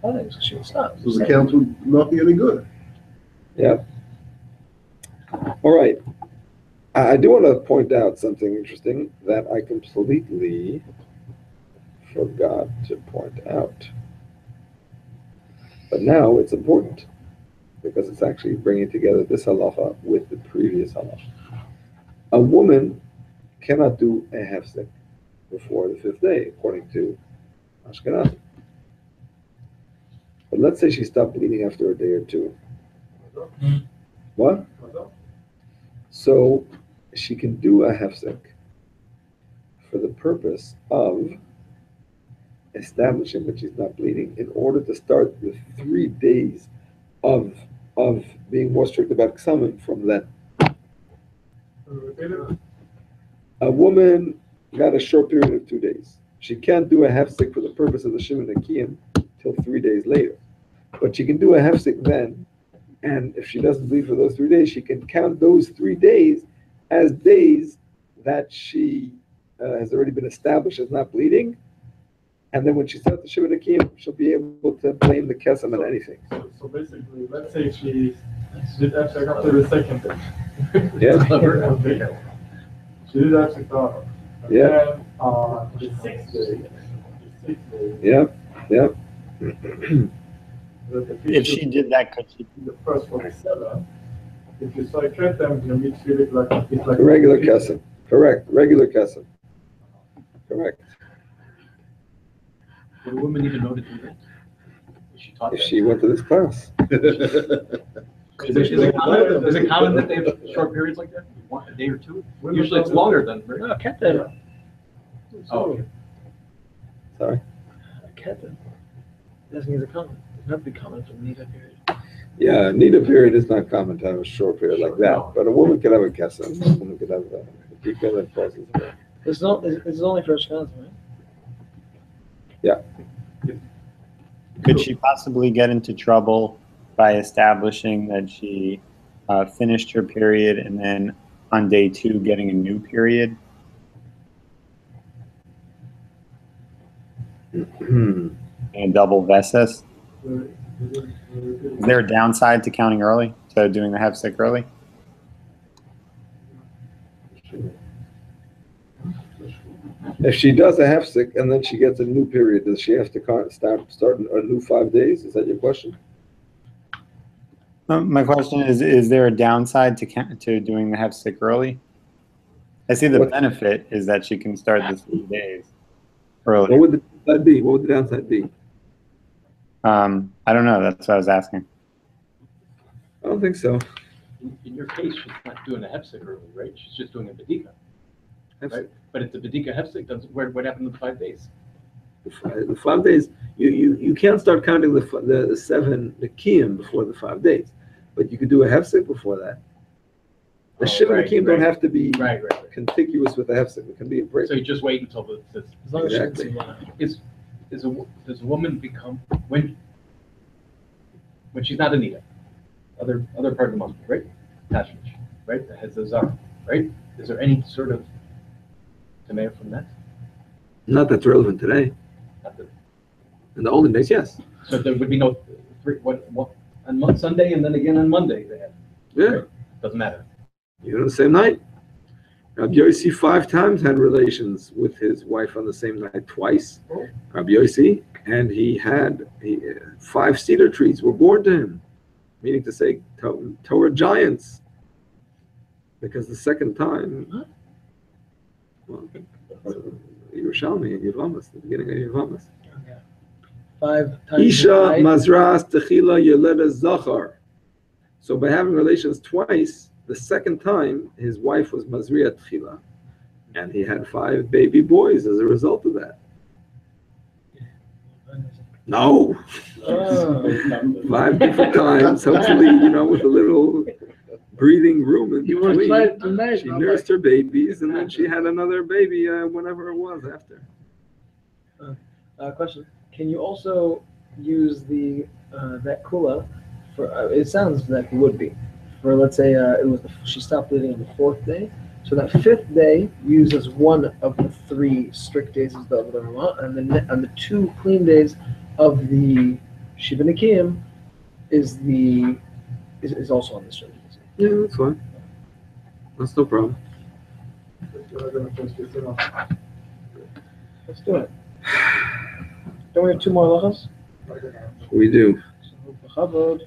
I think she would stop. So the count would not be any good. Yeah. All right. I do want to point out something interesting that I completely forgot to point out. But now it's important because it's actually bringing together this halacha with the previous halacha. A woman cannot do a hefsek before the 5th day, according to Ashkenazim. But let's say she stopped bleeding after a day or two. What? So she can do a hefsek for the purpose of establishing that she's not bleeding in order to start the 3 days of being more strict about ksamim from then. A woman got a short period of 2 days. She can't do a hefsek for the purpose of the Siman Nekiyim till 3 days later. But she can do a hefsek then, and if she doesn't bleed for those 3 days, she can count those 3 days as days that she has already been established as not bleeding. And then when she starts the Siman Nekiyim, she'll be able to blame the kesem on anything. So basically, let's say she did abstract after the 2nd day. Yeah. She did abstract after. Yeah. Then on the 6th day, Yeah. If she did that, could she? the first 47, if you cycle them, you need to feel it like it's like Regular kesem. Correct. Regular kesem. Correct. Would a woman even know to do that? Is she taught If that? she went to this class. Is it common that they have short periods like that? A day or two? Usually it's longer than. No, Keta. Oh, okay. Sorry. Keta. Doesn't mean it's common. It's not be common for the Niddah period. Yeah, Niddah period is not common to have a short period like that. But a woman could have a kesem. A woman could have a deeper that causes it. This is only for Ashkenazim, right? Could she possibly get into trouble by establishing that she finished her period and then on day 2 getting a new period? A double veses? Is there a downside to counting early, to doing the hefsek early? If she does a hefsek and then she gets a new period, does she have to start a new 5 days? Is that your question? My question is there a downside to doing the hefsek early? I see the benefit is that she can start the 3 days early. What would the downside be? What would the downside be? I don't know. That's what I was asking. I don't think so. In your case, she's not doing a hefsek early, right? She's just doing a bedika. Right? But if the bedika hefsek doesn't, what happened to the 5 days? The 5 days, you can't start counting the 7 Nekiyim before the 5 days, but you could do a hefsek before that. The Shiva Nekiyim don't have to be Right. contiguous with the hefsek. It can be a break. So you just wait until the, As long as she Exactly. doesn't does a woman become, when she's not a Niddah, other part of the month, right? Attachment, right? That has the Zara, right? Is there any sort of demand from that? Not that's relevant today. Not that- In the olden days, yes. So there would be no on Sunday and then again on Monday they have, Yeah, doesn't matter. even on the same night. Rabbi Yossi 5 times had relations with his wife on the same night twice. Rabbi Yossi, and he had 5 cedar trees were born to him, meaning to say Torah giants. Because the second time, well, Yerushalmi and Yevamas, the beginning of Yevamas. 5 times. Isha right? Mazras Techila Yeleda Zachar. So by having relations twice, the second time his wife was Mazriya Techila, and he had 5 baby boys as a result of that. No, Oh. 5 different times. Hopefully, with a little breathing room in You want to try it between. tonight? She nursed her babies, and then she had another baby whenever it was after. Question: can you also use that kula for? It sounds like it would be for, let's say, she stopped bleeding on the 4th day, so that 5th day used as one of the 3 strict days of the Ramah, and then on the 2 clean days of the Shiva Nekiyim is also on the strict days. Yeah, that's fine. That's no problem. Let's do it. Don't we have 2 more halachos? We do. So,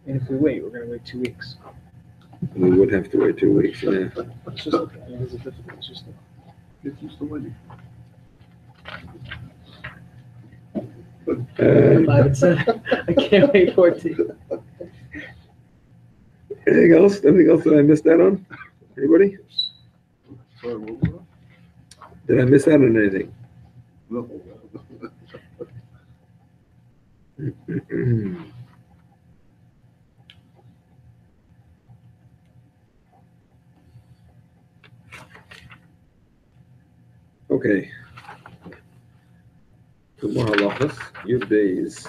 and if we wait, we're going to wait 2 weeks. We would have to wait 2 weeks. Yeah. It's just okay. It's difficult. It's just Get used to waiting. 5 and 7. I can't wait 14. Anything else? Anything else that I missed out on? Anybody? Sorry, what was Did I miss out on anything? that? No. Okay. 2 more halachas. Yud Beis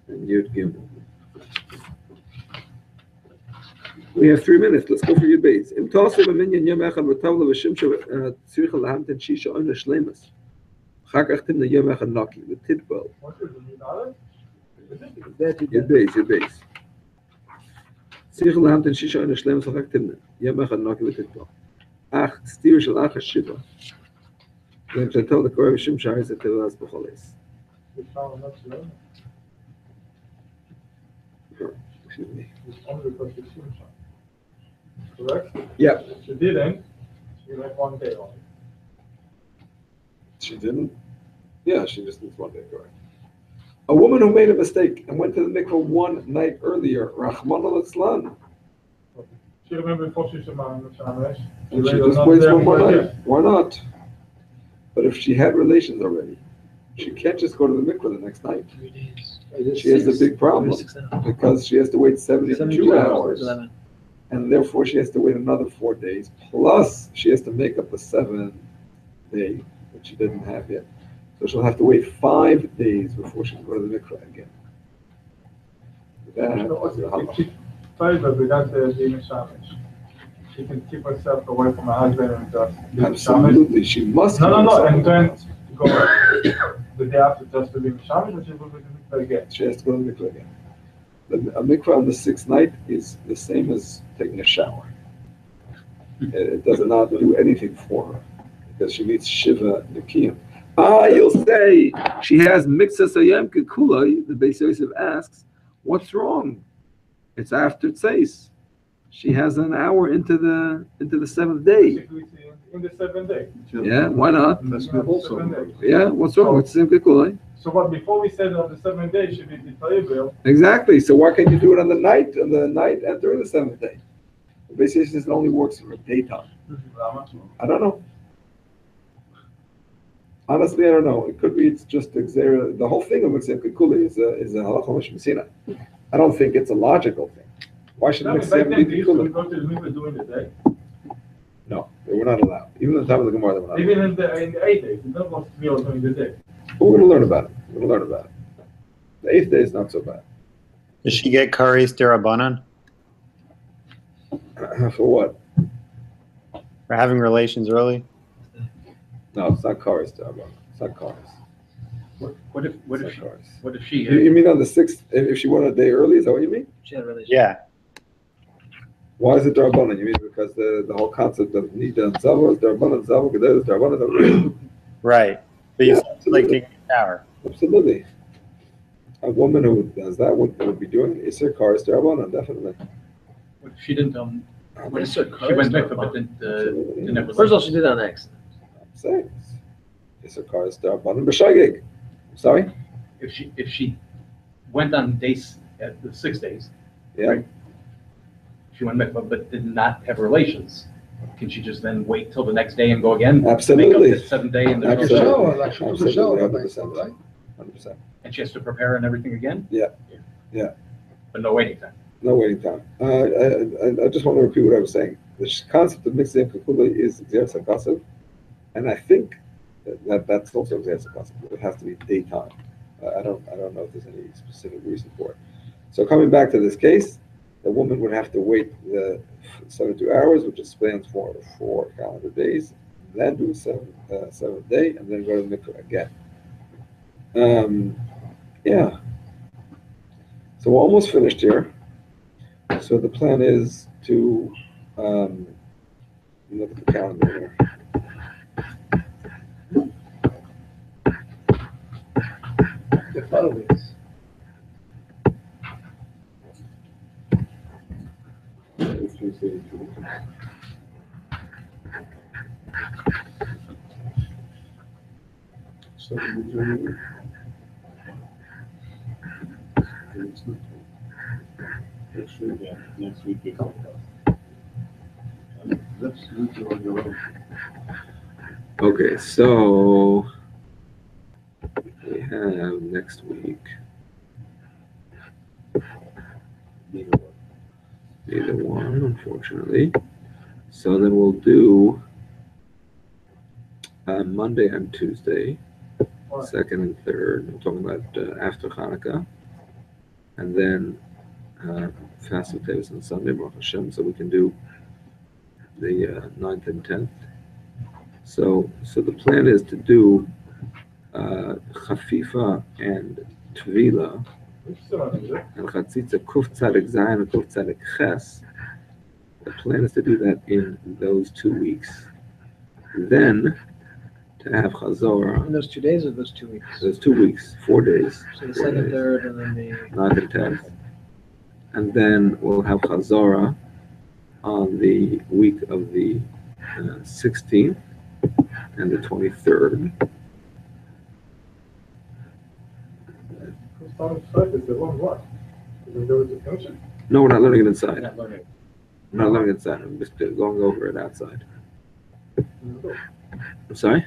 and Yud Gimel. We have 3 minutes. Let's go for Yud Beis. Im Tosim Minyan Yom Echad V'Tavla V'Shimsha Tzricha Lahamten Shisha Oina Shlemas. Chak Ach Timna Yom Echad Naki V'Titbel. Yud Beis. Tzricha Lahamten Shisha Oina Shlemas Chak Timna Yom Echad Naki V'Titbel. Ach, Stir Shel Ach HaShiva. Then to tell the Korah Shimsha is that Telas B'Choles. Excuse me. Correct? Yeah. She didn't. She had 1 day only. She didn't? Yeah, she just needs 1 day, correct. A woman who made a mistake and went to the mikveh 1 night earlier, Rahman al-Islam, She remembered before she Siman the Shamesh. and she just waits 1 more night. Why not? But if she had relations already, she can't just go to the mikveh the next night. 3 days. She has a big problem because she has to wait 72 hours, 11. and therefore she has to wait another 4 days, plus she has to make up the 7th day that she didn't have yet. So she'll have to wait 5 days before she can go to the mikveh again. That is the halacha. If she tries that without being a Shamesh, she can keep herself away from her husband and just be a Shamesh. Absolutely, she must. No, keep herself and then away. go the day after just to be a Shamesh, or she will be the again. She has to go to the mikveh again. A mikveh on the 6th night is the same as taking a shower. It does not do anything for her because she needs Shiva Nekiyim. You'll say she has Mixas Ayam Kekulai. The Beis Yosef asks, what's wrong? It's after Tzeis. She has an hour into the 7th day. In the 7th day. Yeah, why not? That's good also. Yeah, what's wrong? What's Ayam Kekulai? So what, before we said on the 7th day should be the Tayyibil, Exactly. So why can't you do it on the night? On the night entering the 7th day. Basically, it only works for daytime. I don't know. Honestly, I don't know. It could be it's just Xera. The whole thing of Mitzvah Kikuli is a halacha mishmasina. I don't think it's a logical thing. Why should Back Mitzvah then, they used to Kikuli? go to the mikveh during the day. No, they were not allowed. Even at the time of the Gemara, they were not allowed. Even in the 8 days, they don't want to be during the day. But we're going to learn about it. We're going to learn about it. The 8th day is not so bad. Does she get kares derabanan For what? for having relations early? No, it's not cars, Darabon. It's not cars. What if It's she, not cars. what if she, You mean on the 6th, if she went a day early, is that what you mean? She had a relationship. Yeah. Why is it Darabon? You mean because the whole concept of Niddah and Zavo is Darabon and Zavo, Gedeh is Darabon and Right. But you Yeah, said it's like absolutely. taking a shower. Absolutely. A woman who does that would be doing Isser cars, Darabon, definitely. what if she didn't, what if she Isser went kares mikveh but Absolutely. didn't have First of all, she relations? did that on accident. I'm saying. Isser cars, Darabon, and B'shagig. Sorry? If she went on days, at the 6 days, Yeah. Right. she went mikveh but did not have relations, can she just then wait till the next day and go again? Make up Absolutely. the 7th day and there's no Absolutely. shower? Shower, like she took a shower, Absolutely, like, 100%. right? 100%. And she has to prepare and everything again? Yeah. Yeah. But no waiting time. No waiting time. I just want to repeat what I was saying. The concept of mixing kukula is Xeris HaKasav, and I think that's also Xeris HaKasav. It has to be daytime. I don't know if there's any specific reason for it. So coming back to this case, the woman would have to wait the 72 hours, which is spans for 4 calendar days, then do a seventh day, and then go to the mikveh again. Yeah. So we're almost finished here. So the plan is to look at the calendar here. The followings. Yeah, next week. Okay, so we have next week. Neither one, unfortunately. So then we'll do Monday and Tuesday, second and third. I'm talking about after Hanukkah, and then fast with Davis on Sunday, Baruch Hashem. So we can do the 9th and 10th. So the plan is to do Chafifa and Tvila and Chatzitza Kuf Tzadik Zayin and Kuf Tzadik Ches. The plan is to do that in those 2 weeks. Then to have Chazorah, In those 2 days or those 2 weeks? those 2 weeks, 4 days, So the 4 second, days, third, and then the 9th and 10th. And then we'll have Chazorah on the week of the 16th and the 23rd. No, we're not learning it inside. Not learning. We're not learning it inside. I'm just going over it outside. I'm sorry?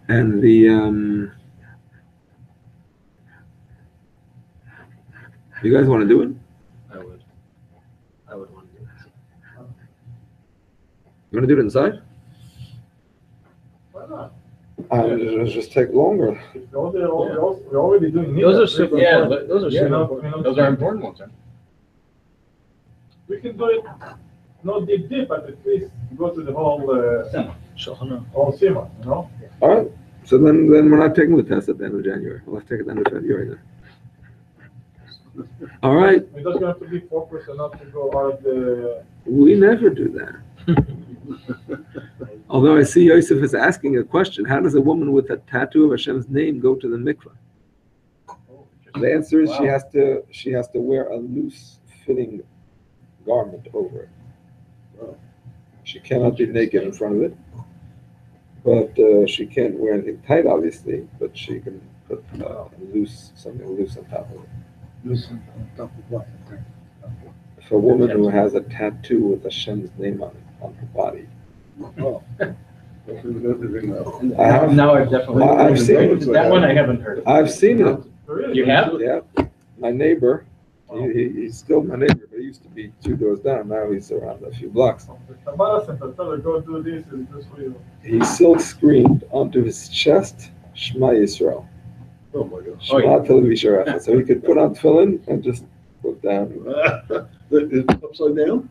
And the you guys want to do it? I would want to do it. You want to do it inside? Why not? It'll just take longer. We're already doing. Those are Niddah. super Yeah, important. Those are yeah, super no, important. no. Those are important ones, huh? We can do it, not deep, but at least go to the whole, Shulchan whole Siman, you know? All right. So then we're not taking the test at the end of January. We'll have to take it at the end of February then. All right. We're just going to be focused and not to go out the. We never do that. Although I see Yosef is asking a question. How does a woman with a tattoo of Hashem's name go to the mikveh? The answer is she has to wear a loose fitting garment over it. She cannot be naked in front of it, but she can't wear anything tight, obviously. But she can put something loose on top of it. Listen, on top of what? For a woman who has a tattoo with Hashem's name on her body. Oh. I have- Now I've definitely. I've seen it. That one I haven't heard of. I've seen it. Really? You have? Yeah, my neighbor, he's still my neighbor, but he used to be 2 doors down, now he's around a few blocks. The Kabbalah Center, tell her, go do this, and this for you. He silk screened onto his chest, Shema Yisrael. Oh, my gosh. Shema Tov Yisrael. So he could put on tefillin and just look down. It's upside down?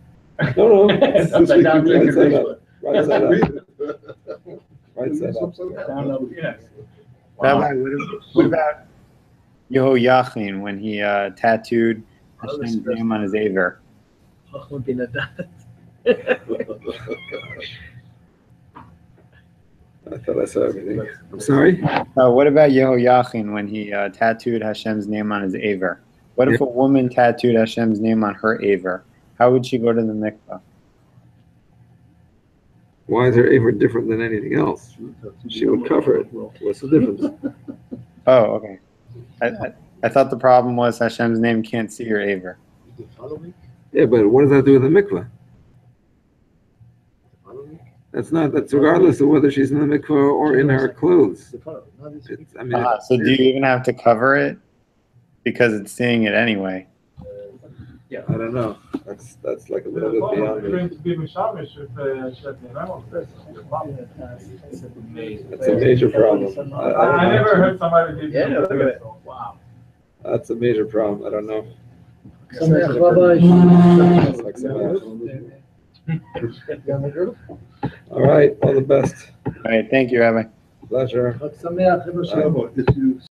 No, no, It's upside down. right side up, right side up, Read it. right side up. Upside down. Down, up, yes. Rabbi, what about Yehoiachin when he tattooed Hashem's name on his aver? Chachma bin Adat. I thought I saw everything. I'm sorry? What about Yehoiachin when he tattooed Hashem's name on his aver? What if a woman tattooed Hashem's name on her aver? How would she go to the mikvah? Why is her aver different than anything else? She would cover it. What's the difference? Oh, okay. I thought the problem was Hashem's name can't see your aver. The following, Yeah, but what does that do with the mikvah? That's regardless of whether she's in the mikvah or in her clothes. the following, not this week. I mean, So do you even have to cover it? Because it's seeing it anyway. I don't know. That's like a little bit beyond me. Going to be Mishamish with Shet Nirem. That's a major problem. I never heard somebody did. Yeah, look at it. Wow. That's a major problem. I don't know. Sameach Rabbi. It's like something else. All right, all the best. All right, thank you, Rabbi. Pleasure. Chag Sameach, Eber Shalom. If you